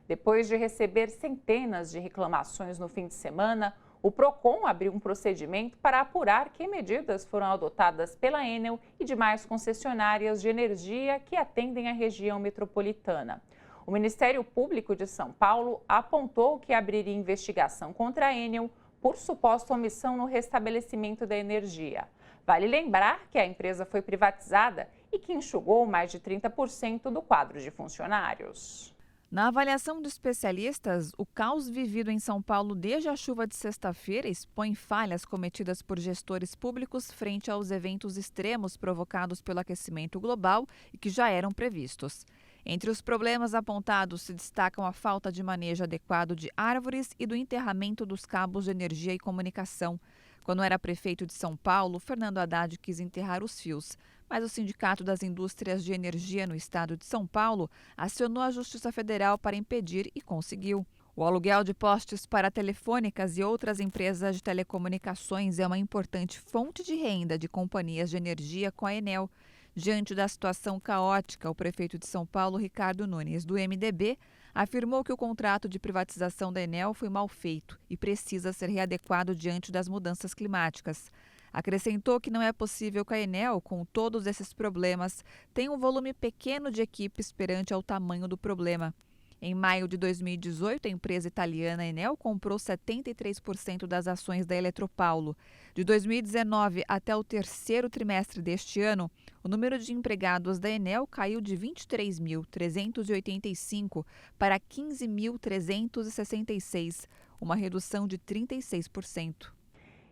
Depois de receber centenas de reclamações no fim de semana, O Procon abriu um procedimento para apurar que medidas foram adotadas pela Enel e demais concessionárias de energia que atendem a região metropolitana. O Ministério Público de São Paulo apontou que abriria investigação contra a Enel por suposta omissão no restabelecimento da energia. Vale lembrar que a empresa foi privatizada e que enxugou mais de 30% do quadro de funcionários. Na avaliação de especialistas, o caos vivido em São Paulo desde a chuva de sexta-feira expõe falhas cometidas por gestores públicos frente aos eventos extremos provocados pelo aquecimento global e que já eram previstos. Entre os problemas apontados se destacam a falta de manejo adequado de árvores e do enterramento dos cabos de energia e comunicação. Quando era prefeito de São Paulo, Fernando Haddad quis enterrar os fios, mas o Sindicato das Indústrias de Energia no estado de São Paulo acionou a Justiça Federal para impedir e conseguiu. O aluguel de postes para telefônicas e outras empresas de telecomunicações é uma importante fonte de renda de companhias de energia com a Enel. Diante da situação caótica, o prefeito de São Paulo, Ricardo Nunes, do MDB, afirmou que o contrato de privatização da Enel foi mal feito e precisa ser readequado diante das mudanças climáticas. Acrescentou que não é possível que a Enel, com todos esses problemas, tenha um volume pequeno de equipes perante ao tamanho do problema. Em maio de 2018, a empresa italiana Enel comprou 73% das ações da Eletropaulo. De 2019 até o terceiro trimestre deste ano, o número de empregados da Enel caiu de 23.385 para 15.366, uma redução de 36%.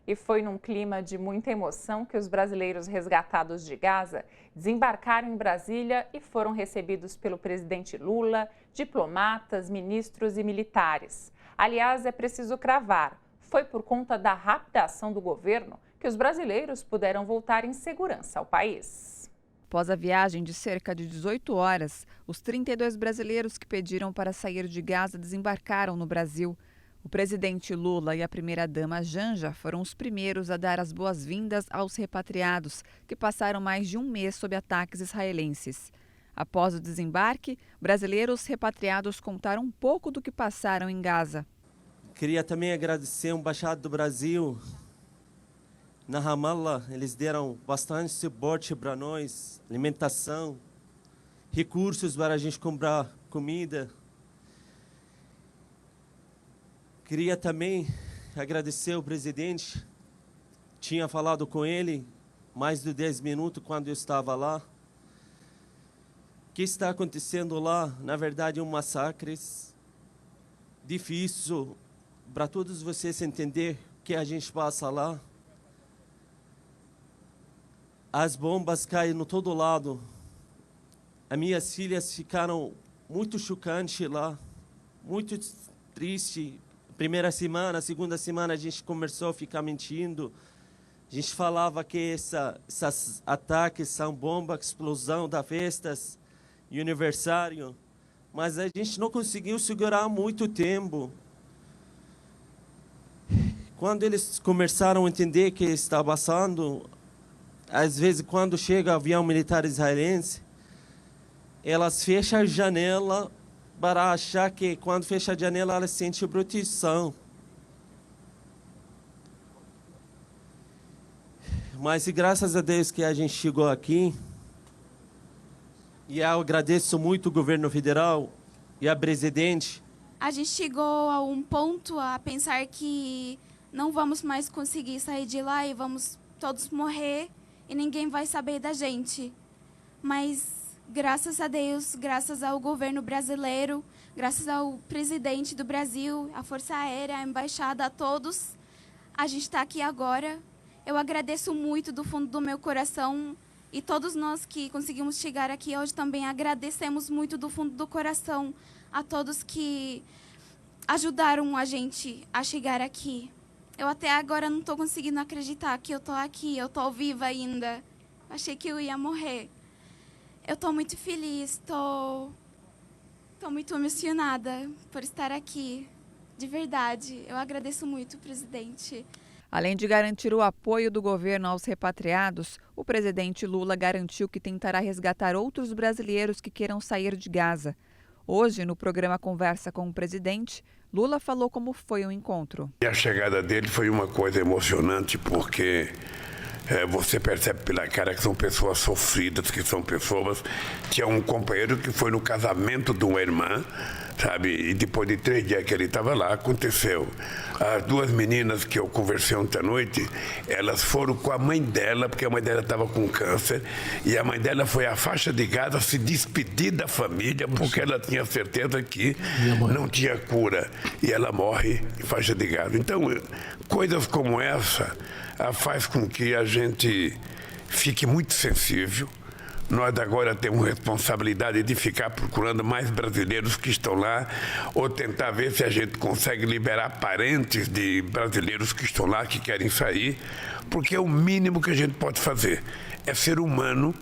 E foi num clima de muita emoção que os brasileiros resgatados de Gaza desembarcaram em Brasília e foram recebidos pelo presidente Lula, diplomatas, ministros e militares. Aliás, é preciso cravar, foi por conta da rápida ação do governo que os brasileiros puderam voltar em segurança ao país. Após a viagem de cerca de 18 horas, os 32 brasileiros que pediram para sair de Gaza desembarcaram no Brasil. O presidente Lula e a primeira-dama Janja foram os primeiros a dar as boas-vindas aos repatriados, que passaram mais de um mês sob ataques israelenses. Após o desembarque, brasileiros repatriados contaram um pouco do que passaram em Gaza. Queria também agradecer a Embaixada do Brasil na Ramallah. Eles deram bastante suporte para nós, alimentação, recursos para a gente comprar comida. Queria também agradecer ao presidente. Tinha falado com ele mais de 10 minutos quando eu estava lá. O que está acontecendo lá, na verdade, é um massacre difícil para todos vocês entender o que a gente passa lá. As bombas caem no todo lado. As minhas filhas ficaram muito chocantes lá, muito tristes. Primeira semana, segunda semana a gente começou a ficar mentindo. A gente falava que esses ataques são bomba, explosão das festas e aniversário. Mas a gente não conseguiu segurar muito tempo. Quando eles começaram a entender o que está passando, às vezes quando chega avião militar israelense, elas fecham a janela para achar que quando fecha a janela ela sente proteção. Mas graças a Deus que a gente chegou aqui, e eu agradeço muito o governo federal e a presidente. A gente chegou a um ponto a pensar que não vamos mais conseguir sair de lá e vamos todos morrer e ninguém vai saber da gente. Mas graças a Deus, graças ao governo brasileiro, graças ao presidente do Brasil, à Força Aérea, à Embaixada, a todos, a gente está aqui agora. Eu agradeço muito do fundo do meu coração e todos nós que conseguimos chegar aqui hoje também agradecemos muito do fundo do coração a todos que ajudaram a gente a chegar aqui. Eu até agora não estou conseguindo acreditar que eu estou aqui, eu estou viva ainda. Achei que eu ia morrer. Eu estou muito feliz, estou muito emocionada por estar aqui, de verdade. Eu agradeço muito, presidente. Além de garantir o apoio do governo aos repatriados, o presidente Lula garantiu que tentará resgatar outros brasileiros que queiram sair de Gaza. Hoje, no programa Conversa com o Presidente, Lula falou como foi o encontro. E a chegada dele foi uma coisa emocionante, porque você percebe pela cara que são pessoas sofridas, que são pessoas... Tinha um companheiro que foi no casamento de uma irmã, sabe? E depois de 3 dias que ele estava lá, aconteceu. As 2 meninas que eu conversei ontem à noite, elas foram com a mãe dela, porque a mãe dela estava com câncer, e a mãe dela foi à faixa de Gaza se despedir da família, porque ela tinha certeza que não tinha cura. E ela morre em faixa de Gaza. Então, coisas como essa faz com que a gente fique muito sensível. Nós agora temos responsabilidade de ficar procurando mais brasileiros que estão lá, ou tentar ver se a gente consegue liberar parentes de brasileiros que estão lá, que querem sair, porque é o mínimo que a gente pode fazer. É ser humano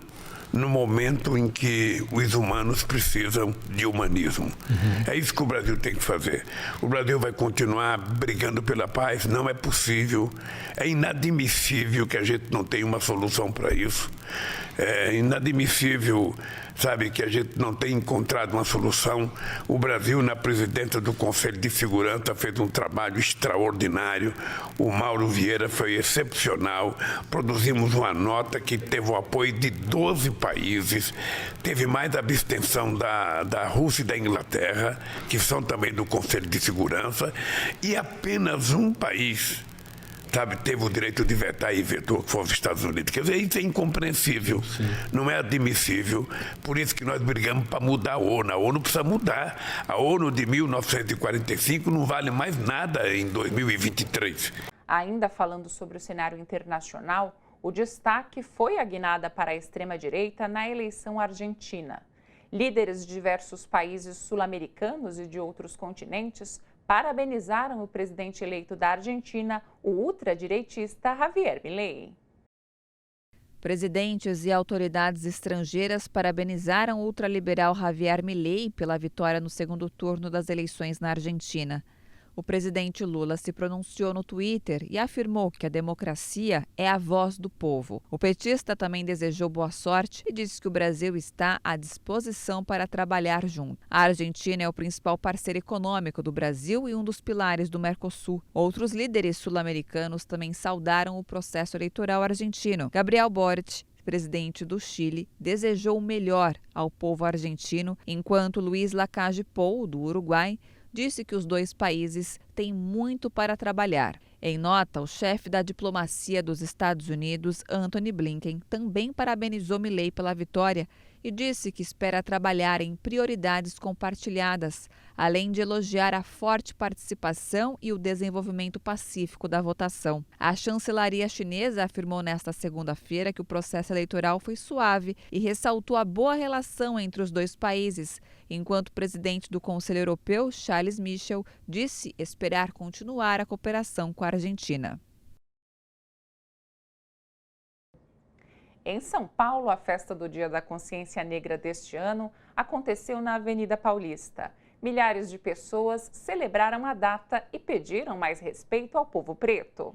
no momento em que os humanos precisam de humanismo. É isso que o Brasil tem que fazer. O Brasil vai continuar brigando pela paz? Não é possível. É inadmissível que a gente não tenha uma solução para isso. É inadmissível, sabe, que a gente não tenha encontrado uma solução. O Brasil, na presidência do Conselho de Segurança, fez um trabalho extraordinário. O Mauro Vieira foi excepcional. Produzimos uma nota que teve o apoio de 12 países. Teve mais abstenção da Rússia e da Inglaterra, que são também do Conselho de Segurança. E apenas um país, sabe, teve o direito de vetar e vetou, que foi os Estados Unidos. Quer dizer, isso é incompreensível, não é admissível. Por isso que nós brigamos para mudar a ONU. A ONU precisa mudar. A ONU de 1945 não vale mais nada em 2023. Ainda falando sobre o cenário internacional, o destaque foi a guinada para a extrema-direita na eleição argentina. Líderes de diversos países sul-americanos e de outros continentes parabenizaram o presidente eleito da Argentina, o ultradireitista Javier Milei. Presidentes e autoridades estrangeiras parabenizaram o ultraliberal Javier Milei pela vitória no segundo turno das eleições na Argentina. O presidente Lula se pronunciou no Twitter e afirmou que a democracia é a voz do povo. O petista também desejou boa sorte e disse que o Brasil está à disposição para trabalhar junto. A Argentina é o principal parceiro econômico do Brasil e um dos pilares do Mercosul. Outros líderes sul-americanos também saudaram o processo eleitoral argentino. Gabriel Boric, presidente do Chile, desejou o melhor ao povo argentino, enquanto Luiz Lacalle Pou, do Uruguai, disse que os 2 países têm muito para trabalhar. Em nota, o chefe da diplomacia dos Estados Unidos, Antony Blinken, também parabenizou Milei pela vitória e disse que espera trabalhar em prioridades compartilhadas, além de elogiar a forte participação e o desenvolvimento pacífico da votação. A chancelaria chinesa afirmou nesta segunda-feira que o processo eleitoral foi suave e ressaltou a boa relação entre os 2 países, enquanto o presidente do Conselho Europeu, Charles Michel, disse esperar continuar a cooperação com a Argentina. Em São Paulo, a festa do Dia da Consciência Negra deste ano aconteceu na Avenida Paulista. Milhares de pessoas celebraram a data e pediram mais respeito ao povo preto.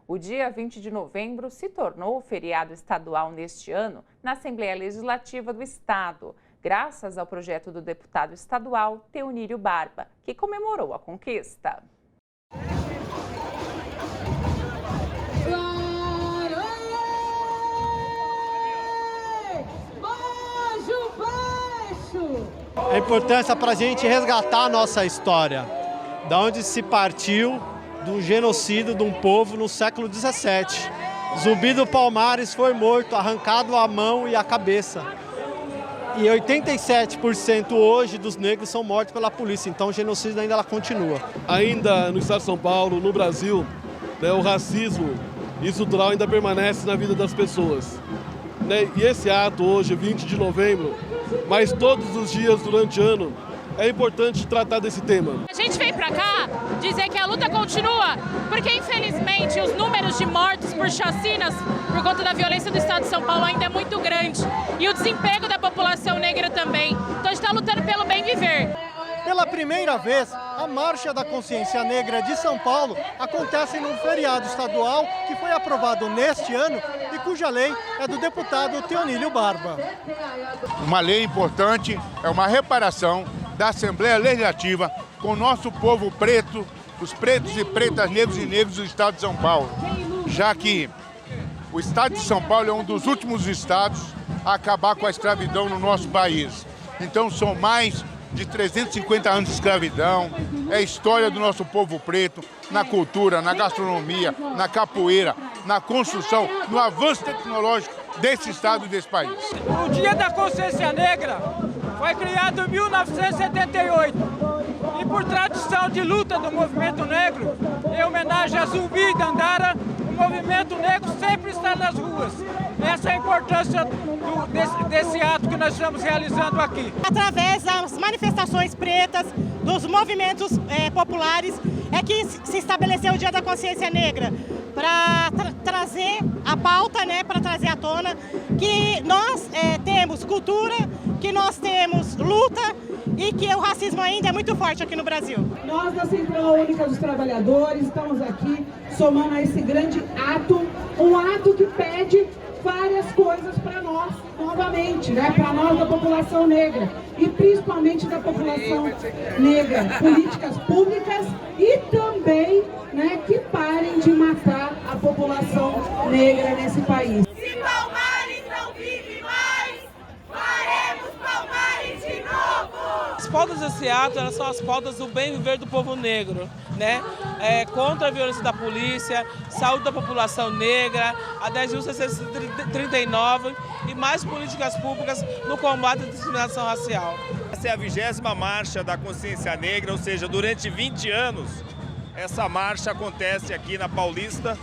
O dia 20 de novembro se tornou feriado estadual neste ano na Assembleia Legislativa do Estado, graças ao projeto do deputado estadual Teonílio Barba, que comemorou a conquista. A importância para a gente resgatar a nossa história, da onde se partiu do genocídio de um povo no século XVII. Zumbi do Palmares foi morto, arrancado a mão e a cabeça. E 87% hoje dos negros são mortos pela polícia, então o genocídio ainda continua. Ainda no estado de São Paulo, no Brasil, o racismo estrutural ainda permanece na vida das pessoas. E esse ato hoje, 20 de novembro, mas todos os dias durante o ano, é importante tratar desse tema. A gente veio para cá dizer que a luta continua, porque infelizmente os números de mortos por chacinas por conta da violência do estado de São Paulo ainda é muito grande. E o desemprego da população negra também. Então a gente está lutando pelo bem viver. Pela primeira vez, a Marcha da Consciência Negra de São Paulo acontece num feriado estadual que foi aprovado neste ano e cuja lei é do deputado Teonílio Barba. Uma lei importante, é uma reparação da Assembleia Legislativa com o nosso povo preto, os pretos e pretas, negros e negros do estado de São Paulo, já que o estado de São Paulo é um dos últimos estados a acabar com a escravidão no nosso país. Então são mais de 350 anos de escravidão, é a história do nosso povo preto, na cultura, na gastronomia, na capoeira, na construção, no avanço tecnológico desse estado e desse país. O Dia da Consciência Negra foi criado em 1978 e por tradição de luta do movimento negro, em homenagem a Zumbi e Dandara, o movimento negro sempre está nas ruas. Essa é a importância desse ato que nós estamos realizando aqui. Através das manifestações pretas, dos movimentos populares, é que se estabeleceu o Dia da Consciência Negra, para trazer a pauta, né, para trazer à tona que nós temos cultura, que nós temos luta e que o racismo ainda é muito forte aqui no Brasil. Nós da Central Única dos Trabalhadores estamos aqui somando a esse grande ato, um ato que pede várias coisas para nós, novamente, né, para nós da população negra e principalmente da população negra, políticas públicas e também, né, que parem de matar a população negra nesse país. Se Palmares não vive mais, faremos Palmares de novo! As pautas desse ato, elas são as pautas do bem viver do povo negro, né? Contra a violência da polícia, saúde da população negra, a 10.639 e mais políticas públicas no combate à discriminação racial. Essa é a 20ª Marcha da Consciência Negra, ou seja, durante 20 anos, essa marcha acontece aqui na Paulista.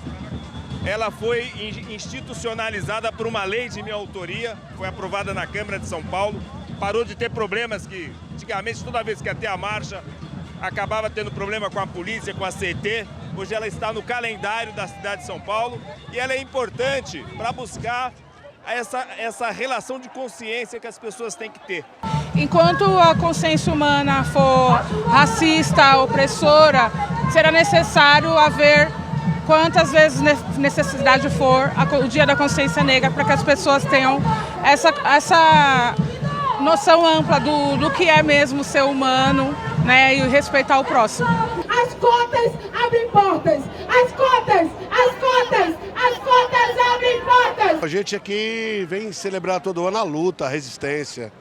Ela foi institucionalizada por uma lei de minha autoria, foi aprovada na Câmara de São Paulo, parou de ter problemas que, antigamente, toda vez que ia ter a marcha, acabava tendo problema com a polícia, com a CT. Hoje ela está no calendário da cidade de São Paulo e ela é importante para buscar essa relação de consciência que as pessoas têm que ter. Enquanto a consciência humana for racista, opressora, será necessário haver quantas vezes necessidade for o Dia da Consciência Negra para que as pessoas tenham essa noção ampla do que é mesmo ser humano, né, e respeitar o próximo. As cotas abrem portas! As cotas! As cotas! As cotas abrem portas! A gente aqui vem celebrar todo ano a luta, a resistência.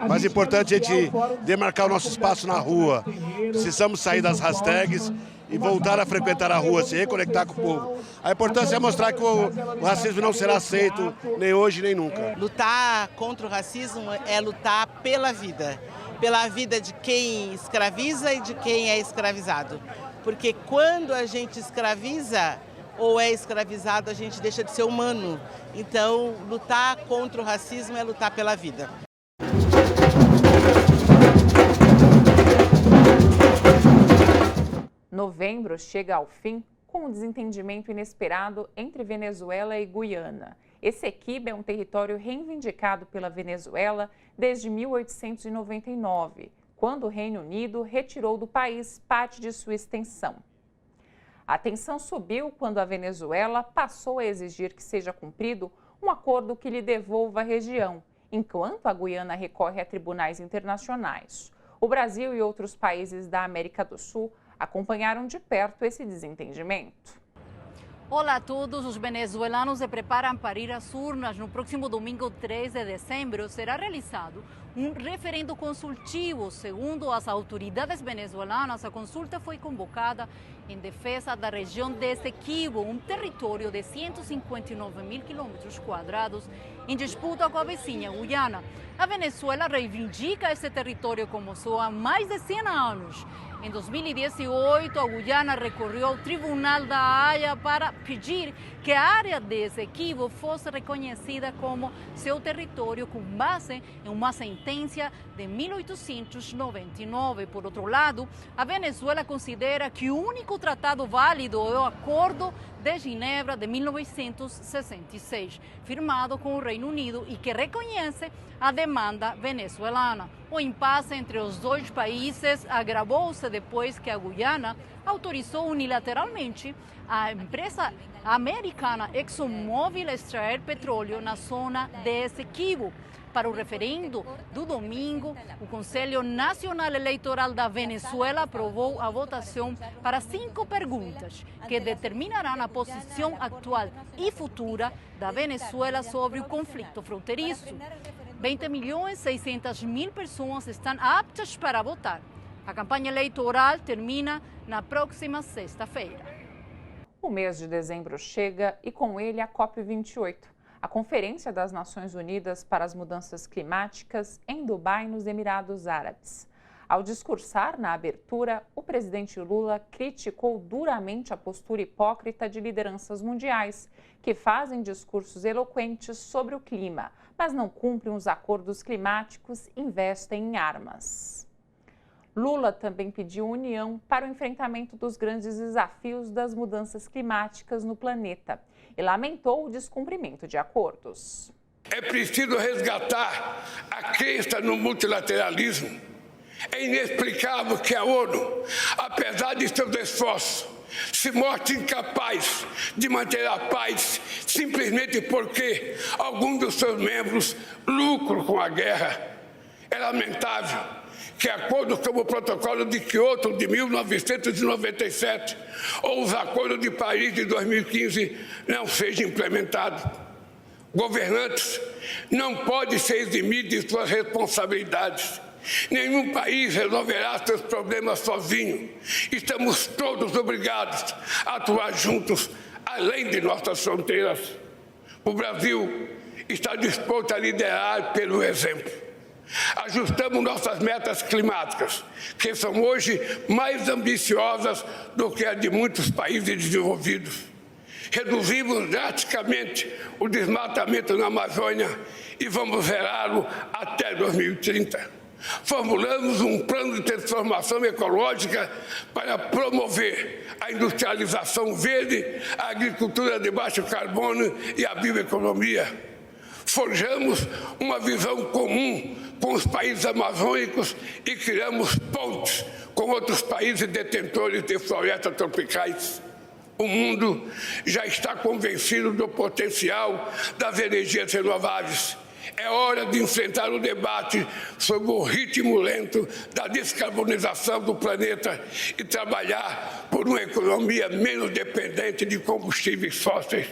Mais importante é a gente demarcar o nosso espaço na rua. Precisamos sair das hashtags e voltar a frequentar a rua, se reconectar com o povo. A importância é mostrar que o racismo não será aceito nem hoje nem nunca. Lutar contra o racismo é lutar pela vida de quem escraviza e de quem é escravizado. Porque quando a gente escraviza ou é escravizado, a gente deixa de ser humano. Então, lutar contra o racismo é lutar pela vida. Novembro chega ao fim com um desentendimento inesperado entre Venezuela e Guiana. Esse Esequiba é um território reivindicado pela Venezuela desde 1899, quando o Reino Unido retirou do país parte de sua extensão. A tensão subiu quando a Venezuela passou a exigir que seja cumprido um acordo que lhe devolva a região, enquanto a Guiana recorre a tribunais internacionais. O Brasil e outros países da América do Sul acompanharam de perto esse desentendimento. Olá a todos, os venezuelanos se preparam para ir às urnas. No próximo domingo, 3 de dezembro, será realizado um referendo consultivo. Segundo as autoridades venezuelanas, a consulta foi convocada em defesa da região de Esequibo, um território de 159 mil quilômetros quadrados, em disputa com a vizinha Guiana. A Venezuela reivindica esse território como seu há mais de 100 anos. Em 2018, a Guiana recorreu ao Tribunal da Haia para pedir que a área de Esequibo fosse reconhecida como seu território com base em uma sentença de 1899. Por outro lado, a Venezuela considera que o único tratado válido é o Acordo de Genebra de 1966, firmado com o Reino Unido e que reconhece a demanda venezuelana. O impasse entre os dois países agravou-se depois que a Guiana autorizou unilateralmente a empresa americana ExxonMobil a extrair petróleo na zona de Esequibo. Para o referendo do domingo, o Conselho Nacional Eleitoral da Venezuela aprovou a votação para 5 perguntas que determinarão a posição atual e futura da Venezuela sobre o conflito fronteiriço. 20.600.000 pessoas estão aptas para votar. A campanha eleitoral termina na próxima sexta-feira. O mês de dezembro chega e com ele a COP28, a Conferência das Nações Unidas para as Mudanças Climáticas em Dubai, nos Emirados Árabes. Ao discursar na abertura, o presidente Lula criticou duramente a postura hipócrita de lideranças mundiais, que fazem discursos eloquentes sobre o clima, mas não cumprem os acordos climáticos e investem em armas. Lula também pediu união para o enfrentamento dos grandes desafios das mudanças climáticas no planeta e lamentou o descumprimento de acordos. É preciso resgatar a crença no multilateralismo. É inexplicável que a ONU, apesar de seus esforços, se mostre incapaz de manter a paz simplesmente porque alguns dos seus membros lucram com a guerra. É lamentável que, de acordo com o Protocolo de Kyoto de 1997 ou os Acordos de Paris de 2015 não sejam implementados. Governantes não podem se eximir de suas responsabilidades. Nenhum país resolverá seus problemas sozinho. Estamos todos obrigados a atuar juntos, além de nossas fronteiras. O Brasil está disposto a liderar pelo exemplo. Ajustamos nossas metas climáticas, que são hoje mais ambiciosas do que a de muitos países desenvolvidos. Reduzimos drasticamente o desmatamento na Amazônia e vamos zerá-lo até 2030. Formulamos um plano de transformação ecológica para promover a industrialização verde, a agricultura de baixo carbono e a bioeconomia. Forjamos uma visão comum com os países amazônicos e criamos pontes com outros países detentores de florestas tropicais. O mundo já está convencido do potencial das energias renováveis. É hora de enfrentar o debate sobre o ritmo lento da descarbonização do planeta e trabalhar por uma economia menos dependente de combustíveis fósseis.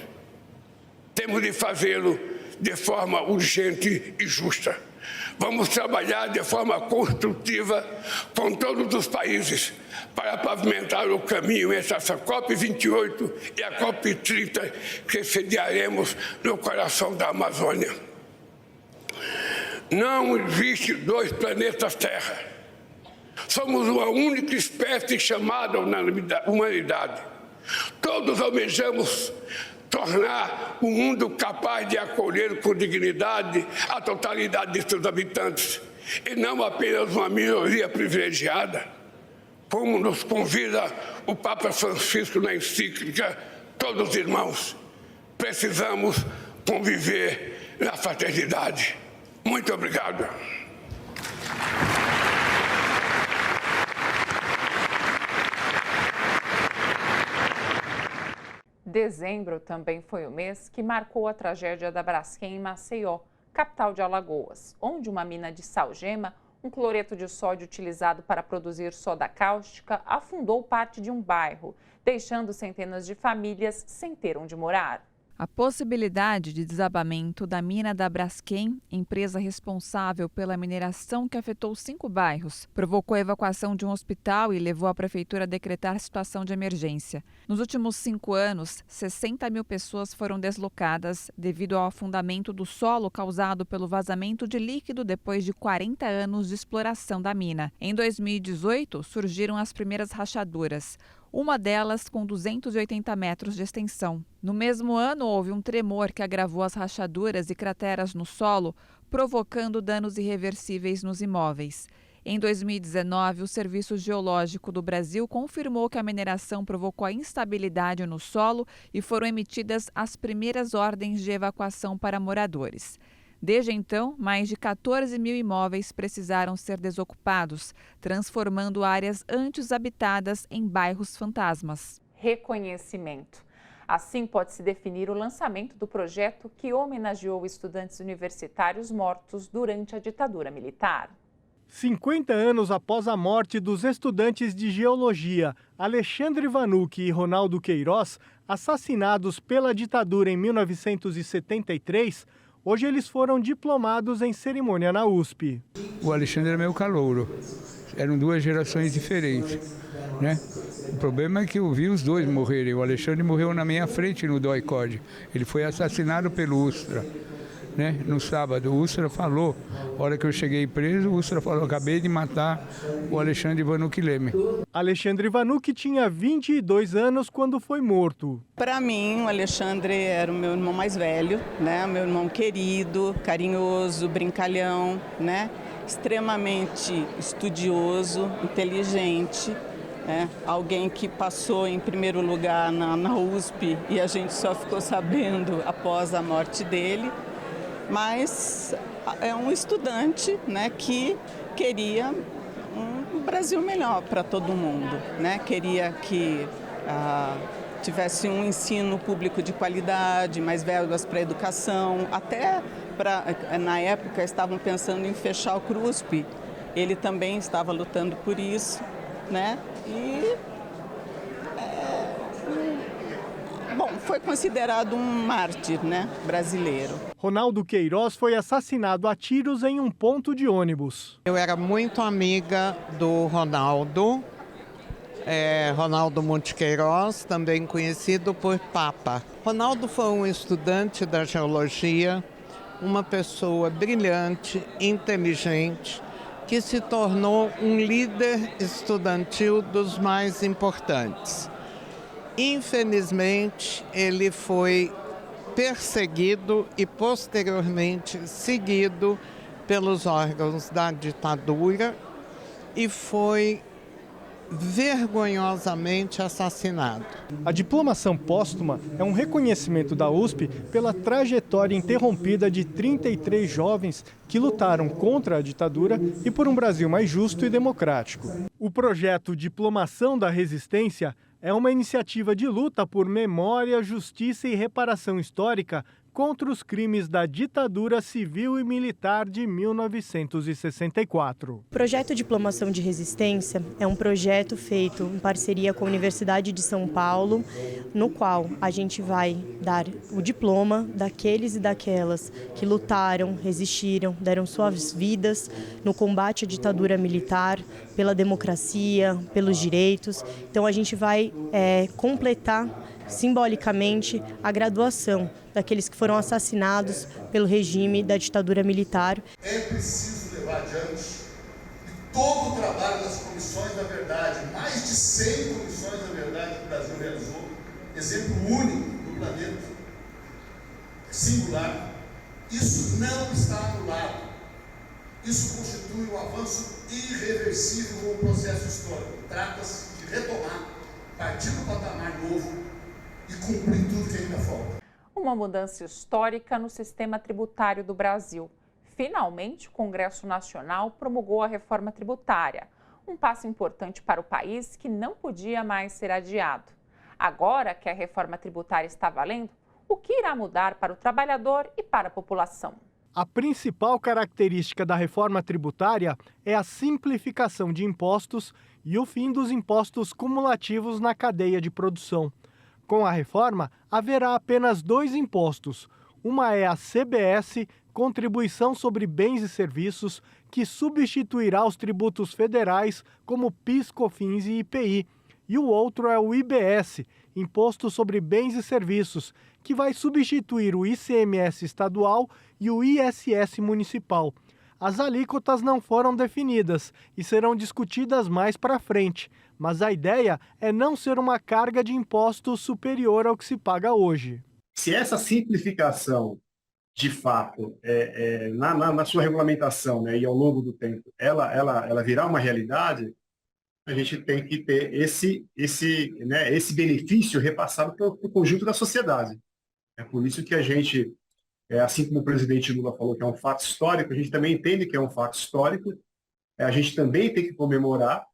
Temos de fazê-lo de forma urgente e justa. Vamos trabalhar de forma construtiva com todos os países para pavimentar o caminho entre essa COP28 e a COP30 que sediaremos no coração da Amazônia. Não existe 2 planetas Terra. Somos uma única espécie chamada humanidade. Todos almejamos tornar o mundo capaz de acolher com dignidade a totalidade de seus habitantes, e não apenas uma minoria privilegiada. Como nos convida o Papa Francisco na encíclica Todos Irmãos, precisamos conviver na fraternidade. Muito obrigado. Dezembro também foi o mês que marcou a tragédia da Braskem em Maceió, capital de Alagoas, onde uma mina de salgema, um cloreto de sódio utilizado para produzir soda cáustica, afundou parte de um bairro, deixando centenas de famílias sem ter onde morar. A possibilidade de desabamento da mina da Braskem, empresa responsável pela mineração que afetou 5 bairros, provocou a evacuação de um hospital e levou a prefeitura a decretar situação de emergência. Nos últimos 5 anos, 60 mil pessoas foram deslocadas devido ao afundamento do solo causado pelo vazamento de líquido depois de 40 anos de exploração da mina. Em 2018, surgiram as primeiras rachaduras, uma delas com 280 metros de extensão. No mesmo ano, houve um tremor que agravou as rachaduras e crateras no solo, provocando danos irreversíveis nos imóveis. Em 2019, o Serviço Geológico do Brasil confirmou que a mineração provocou a instabilidade no solo e foram emitidas as primeiras ordens de evacuação para moradores. Desde então, mais de 14 mil imóveis precisaram ser desocupados, transformando áreas antes habitadas em bairros fantasmas. Reconhecimento. Assim, pode-se definir o lançamento do projeto que homenageou estudantes universitários mortos durante a ditadura militar. 50 anos após a morte dos estudantes de geologia Alexandre Vanucchi e Ronaldo Queiroz, assassinados pela ditadura em 1973, hoje eles foram diplomados em cerimônia na USP. O Alexandre era meu calouro, eram duas gerações diferentes, né? O problema é que eu vi os dois morrerem. O Alexandre morreu na minha frente no DOI-CODE. Ele foi assassinado pelo Ustra, né? No sábado. O Ustra falou, na hora que eu cheguei preso, o Ustra falou: acabei de matar o Alexandre Vanucchi Leme. Alexandre Vanucchi tinha 22 anos quando foi morto. Para mim, o Alexandre era o meu irmão mais velho, né? Meu irmão querido, carinhoso, brincalhão, né? Extremamente estudioso, inteligente. Alguém que passou em primeiro lugar na USP e a gente só ficou sabendo após a morte dele, mas é um estudante, né, que queria um Brasil melhor para todo mundo, né? Queria que tivesse um ensino público de qualidade, mais verbas para a educação, até na época estavam pensando em fechar o CRUSP, ele também estava lutando por isso, né? E, foi considerado um mártir, né, brasileiro. Ronaldo Queiroz foi assassinado a tiros em um ponto de ônibus. Eu era muito amiga do Ronaldo Monte Queiroz, também conhecido por Papa. Ronaldo foi um estudante da geologia, uma pessoa brilhante, inteligente, que se tornou um líder estudantil dos mais importantes. Infelizmente, ele foi perseguido e posteriormente seguido pelos órgãos da ditadura e foi vergonhosamente assassinado. A diplomação póstuma é um reconhecimento da USP pela trajetória interrompida de 33 jovens que lutaram contra a ditadura e por um Brasil mais justo e democrático. O projeto Diplomação da Resistência é uma iniciativa de luta por memória, justiça e reparação histórica contra os crimes da ditadura civil e militar de 1964. O projeto Diplomação de Resistência é um projeto feito em parceria com a Universidade de São Paulo, no qual a gente vai dar o diploma daqueles e daquelas que lutaram, resistiram, deram suas vidas no combate à ditadura militar, pela democracia, pelos direitos. Então a gente vai completar simbolicamente a graduação daqueles que foram assassinados pelo regime da ditadura militar. É preciso levar adiante todo o trabalho das comissões da verdade, mais de 100 comissões da verdade que o Brasil realizou, exemplo único no planeta, singular. Isso não está anulado. Isso constitui um avanço irreversível no processo histórico. Trata-se de retomar, partir do patamar novo e cumprir tudo que ainda falta. Uma mudança histórica no sistema tributário do Brasil. Finalmente, o Congresso Nacional promulgou a reforma tributária, um passo importante para o país que não podia mais ser adiado. Agora que a reforma tributária está valendo, o que irá mudar para o trabalhador e para a população? A principal característica da reforma tributária é a simplificação de impostos e o fim dos impostos cumulativos na cadeia de produção. Com a reforma, haverá apenas 2 impostos. Uma é a CBS, Contribuição sobre Bens e Serviços, que substituirá os tributos federais como PIS, COFINS e IPI. E o outro é o IBS, Imposto sobre Bens e Serviços, que vai substituir o ICMS estadual e o ISS municipal. As alíquotas não foram definidas e serão discutidas mais para frente, mas a ideia é não ser uma carga de impostos superior ao que se paga hoje. Se essa simplificação, de fato, na sua regulamentação, né, e ao longo do tempo, ela virar uma realidade, a gente tem que ter esse benefício repassado para o conjunto da sociedade. É por isso que a gente, assim como o presidente Lula falou que é um fato histórico, a gente também entende que é um fato histórico. A gente também tem que comemorar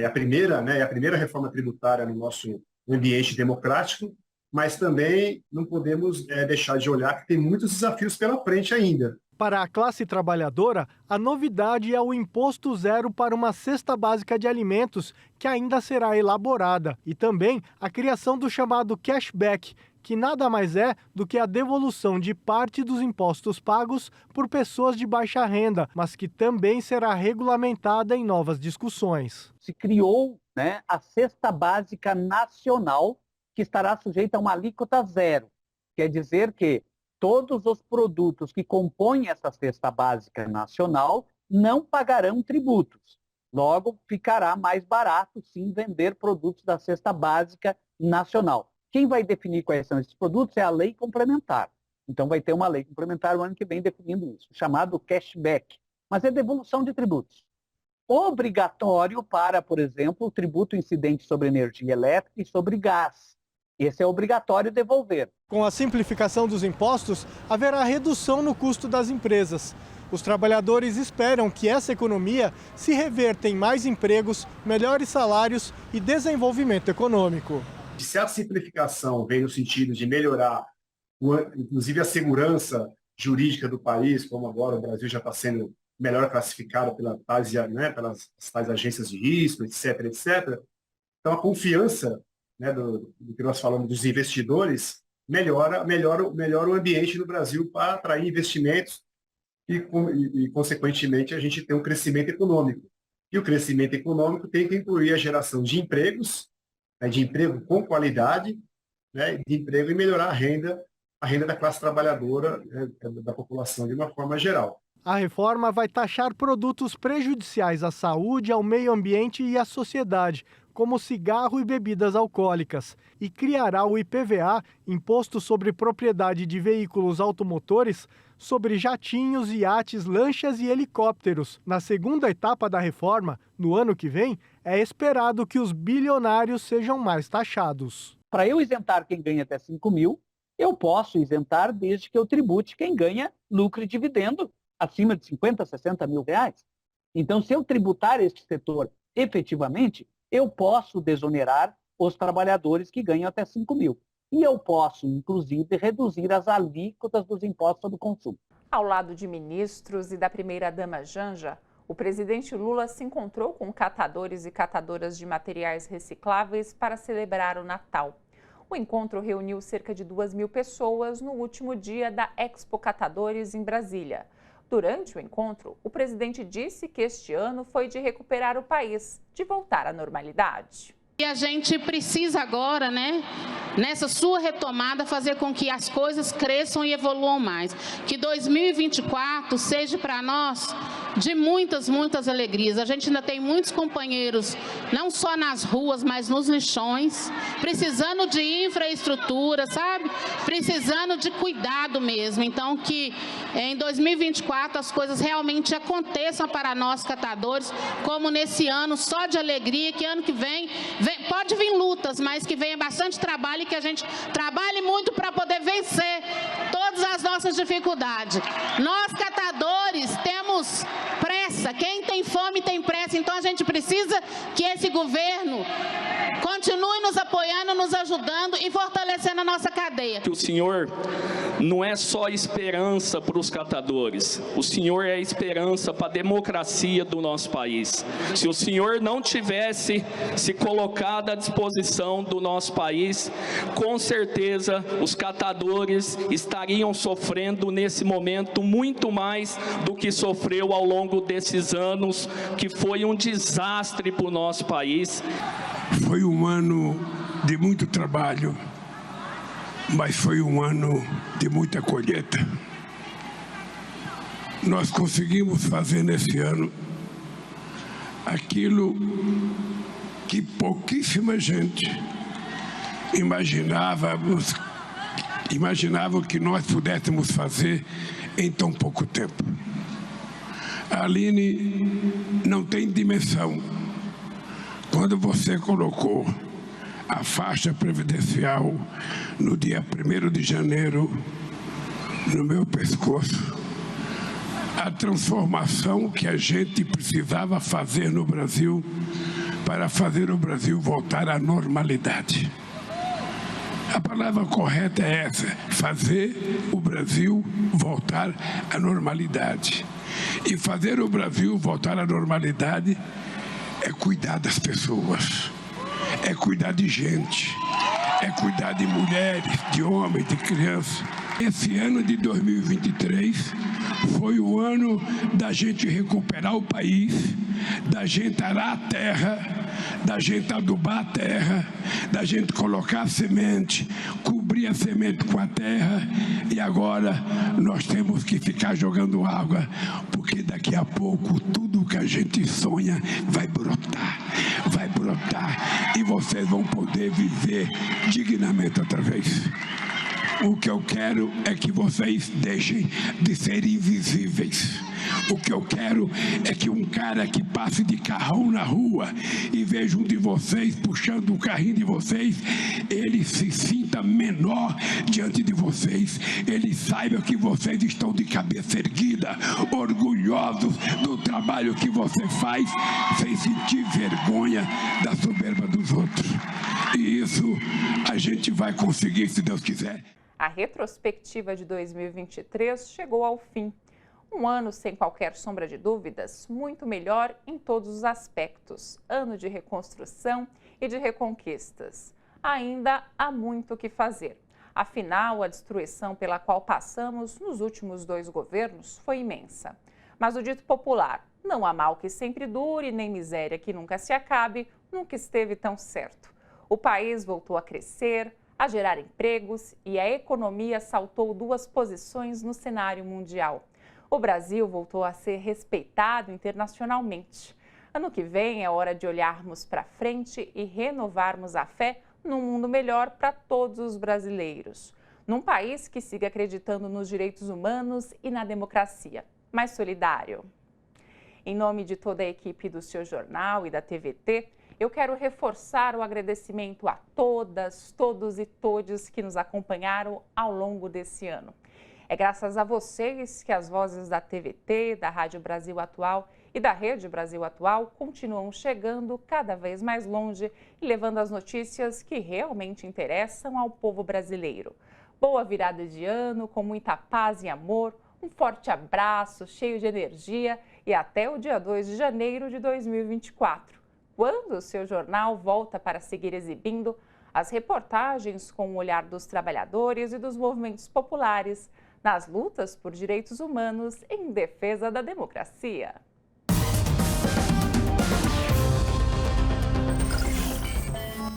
a primeira reforma tributária no nosso ambiente democrático. mas também não podemos deixar de olhar que tem muitos desafios pela frente ainda. Para a classe trabalhadora, a novidade é o imposto zero para uma cesta básica de alimentos, que ainda será elaborada, e também a criação do chamado cashback, que nada mais é do que a devolução de parte dos impostos pagos por pessoas de baixa renda, mas que também será regulamentada em novas discussões. Se criou, a cesta básica nacional, que estará sujeita a uma alíquota zero. Quer dizer que todos os produtos que compõem essa cesta básica nacional não pagarão tributos. Logo, ficará mais barato, sim, vender produtos da cesta básica nacional. Quem vai definir quais são esses produtos é a lei complementar. Então, vai ter uma lei complementar o ano que vem definindo isso, chamado cashback. Mas é devolução de tributos. Obrigatório para, por exemplo, o tributo incidente sobre energia elétrica e sobre gás. Esse é obrigatório devolver. Com a simplificação dos impostos, haverá redução no custo das empresas. Os trabalhadores esperam que essa economia se reverta em mais empregos, melhores salários e desenvolvimento econômico. Se a simplificação vem no sentido de melhorar, inclusive, a segurança jurídica do país, como agora o Brasil já está sendo melhor classificado pelas tais agências de risco, etc., etc., então a confiança do que nós falamos dos investidores, melhora o ambiente no Brasil para atrair investimentos e, consequentemente, a gente tem um crescimento econômico. E o crescimento econômico tem que incluir a geração de empregos, de emprego com qualidade, de emprego e melhorar a renda da classe trabalhadora, da população de uma forma geral. A reforma vai taxar produtos prejudiciais à saúde, ao meio ambiente e à sociedade, como cigarro e bebidas alcoólicas, e criará o IPVA, Imposto sobre Propriedade de Veículos Automotores, sobre jatinhos, iates, lanchas e helicópteros. Na segunda etapa da reforma, no ano que vem, é esperado que os bilionários sejam mais taxados. Para eu isentar quem ganha até 5 mil, eu posso isentar desde que eu tribute quem ganha lucro e dividendo acima de 50, 60 mil reais. Então, se eu tributar este setor efetivamente, eu posso desonerar os trabalhadores que ganham até 5 mil. E eu posso, inclusive, reduzir as alíquotas dos impostos sobre o consumo. Ao lado de ministros e da primeira-dama Janja, o presidente Lula se encontrou com catadores e catadoras de materiais recicláveis para celebrar o Natal. O encontro reuniu cerca de 2.000 pessoas no último dia da Expo Catadores em Brasília. Durante o encontro, o presidente disse que este ano foi de recuperar o país, de voltar à normalidade. E a gente precisa agora, nessa sua retomada, fazer com que as coisas cresçam e evoluam mais. Que 2024 seja para nós de muitas, muitas alegrias. A gente ainda tem muitos companheiros, não só nas ruas, mas nos lixões, precisando de infraestrutura, sabe? Precisando de cuidado mesmo. Então, que em 2024 as coisas realmente aconteçam para nós catadores, como nesse ano, só de alegria, que ano que vem pode vir lutas, mas que venha bastante trabalho e que a gente trabalhe muito para poder vencer todas as nossas dificuldades. Nós, catadores, temos pressa. Quem tem fome tem pressa. Então, a gente precisa que esse governo continue nos apoiando, nos ajudando e fortalecendo a nossa cadeia. Que o senhor não é só esperança para os catadores. O senhor é esperança para a democracia do nosso país. Se o senhor não tivesse se colocado à disposição do nosso país, com certeza os catadores estariam sofrendo nesse momento muito mais do que sofreu ao longo desses anos, que foi um desastre para o nosso país. Foi um ano de muito trabalho, mas foi um ano de muita colheita. Nós conseguimos fazer nesse ano aquilo que pouquíssima gente imaginava que nós pudéssemos fazer em tão pouco tempo. A Aline não tem dimensão. Quando você colocou a faixa previdencial no dia 1º de janeiro no meu pescoço, a transformação que a gente precisava fazer no Brasil para fazer o Brasil voltar à normalidade. A palavra correta é essa: fazer o Brasil voltar à normalidade. E fazer o Brasil voltar à normalidade é cuidar das pessoas, é cuidar de gente, é cuidar de mulheres, de homens, de crianças. Esse ano de 2023 foi o ano da gente recuperar o país, da gente arar a terra, da gente adubar a terra, da gente colocar a semente, cobrir a semente com a terra, e agora nós temos que ficar jogando água, porque daqui a pouco tudo que a gente sonha vai brotar, e vocês vão poder viver dignamente outra vez. O que eu quero é que vocês deixem de ser invisíveis. O que eu quero é que um cara que passe de carrão na rua e veja um de vocês puxando o carrinho de vocês, ele se sinta menor diante de vocês. Ele saiba que vocês estão de cabeça erguida, orgulhosos do trabalho que você faz, sem sentir vergonha da soberba dos outros. E isso a gente vai conseguir, se Deus quiser. A retrospectiva de 2023 chegou ao fim. Um ano, sem qualquer sombra de dúvidas, muito melhor em todos os aspectos. Ano de reconstrução e de reconquistas. Ainda há muito o que fazer. Afinal, a destruição pela qual passamos nos últimos 2 governos foi imensa. Mas o dito popular, não há mal que sempre dure, nem miséria que nunca se acabe, nunca esteve tão certo. O país voltou a crescer, a gerar empregos, e a economia saltou 2 posições no cenário mundial. O Brasil voltou a ser respeitado internacionalmente. Ano que vem é hora de olharmos para frente e renovarmos a fé num mundo melhor para todos os brasileiros. Num país que siga acreditando nos direitos humanos e na democracia, mais solidário. Em nome de toda a equipe do Seu Jornal e da TVT, eu quero reforçar o agradecimento a todas, todos e todes que nos acompanharam ao longo desse ano. É graças a vocês que as vozes da TVT, da Rádio Brasil Atual e da Rede Brasil Atual continuam chegando cada vez mais longe e levando as notícias que realmente interessam ao povo brasileiro. Boa virada de ano, com muita paz e amor, um forte abraço, cheio de energia, e até o dia 2 de janeiro de 2024. Quando o Seu Jornal volta para seguir exibindo as reportagens com o olhar dos trabalhadores e dos movimentos populares nas lutas por direitos humanos em defesa da democracia.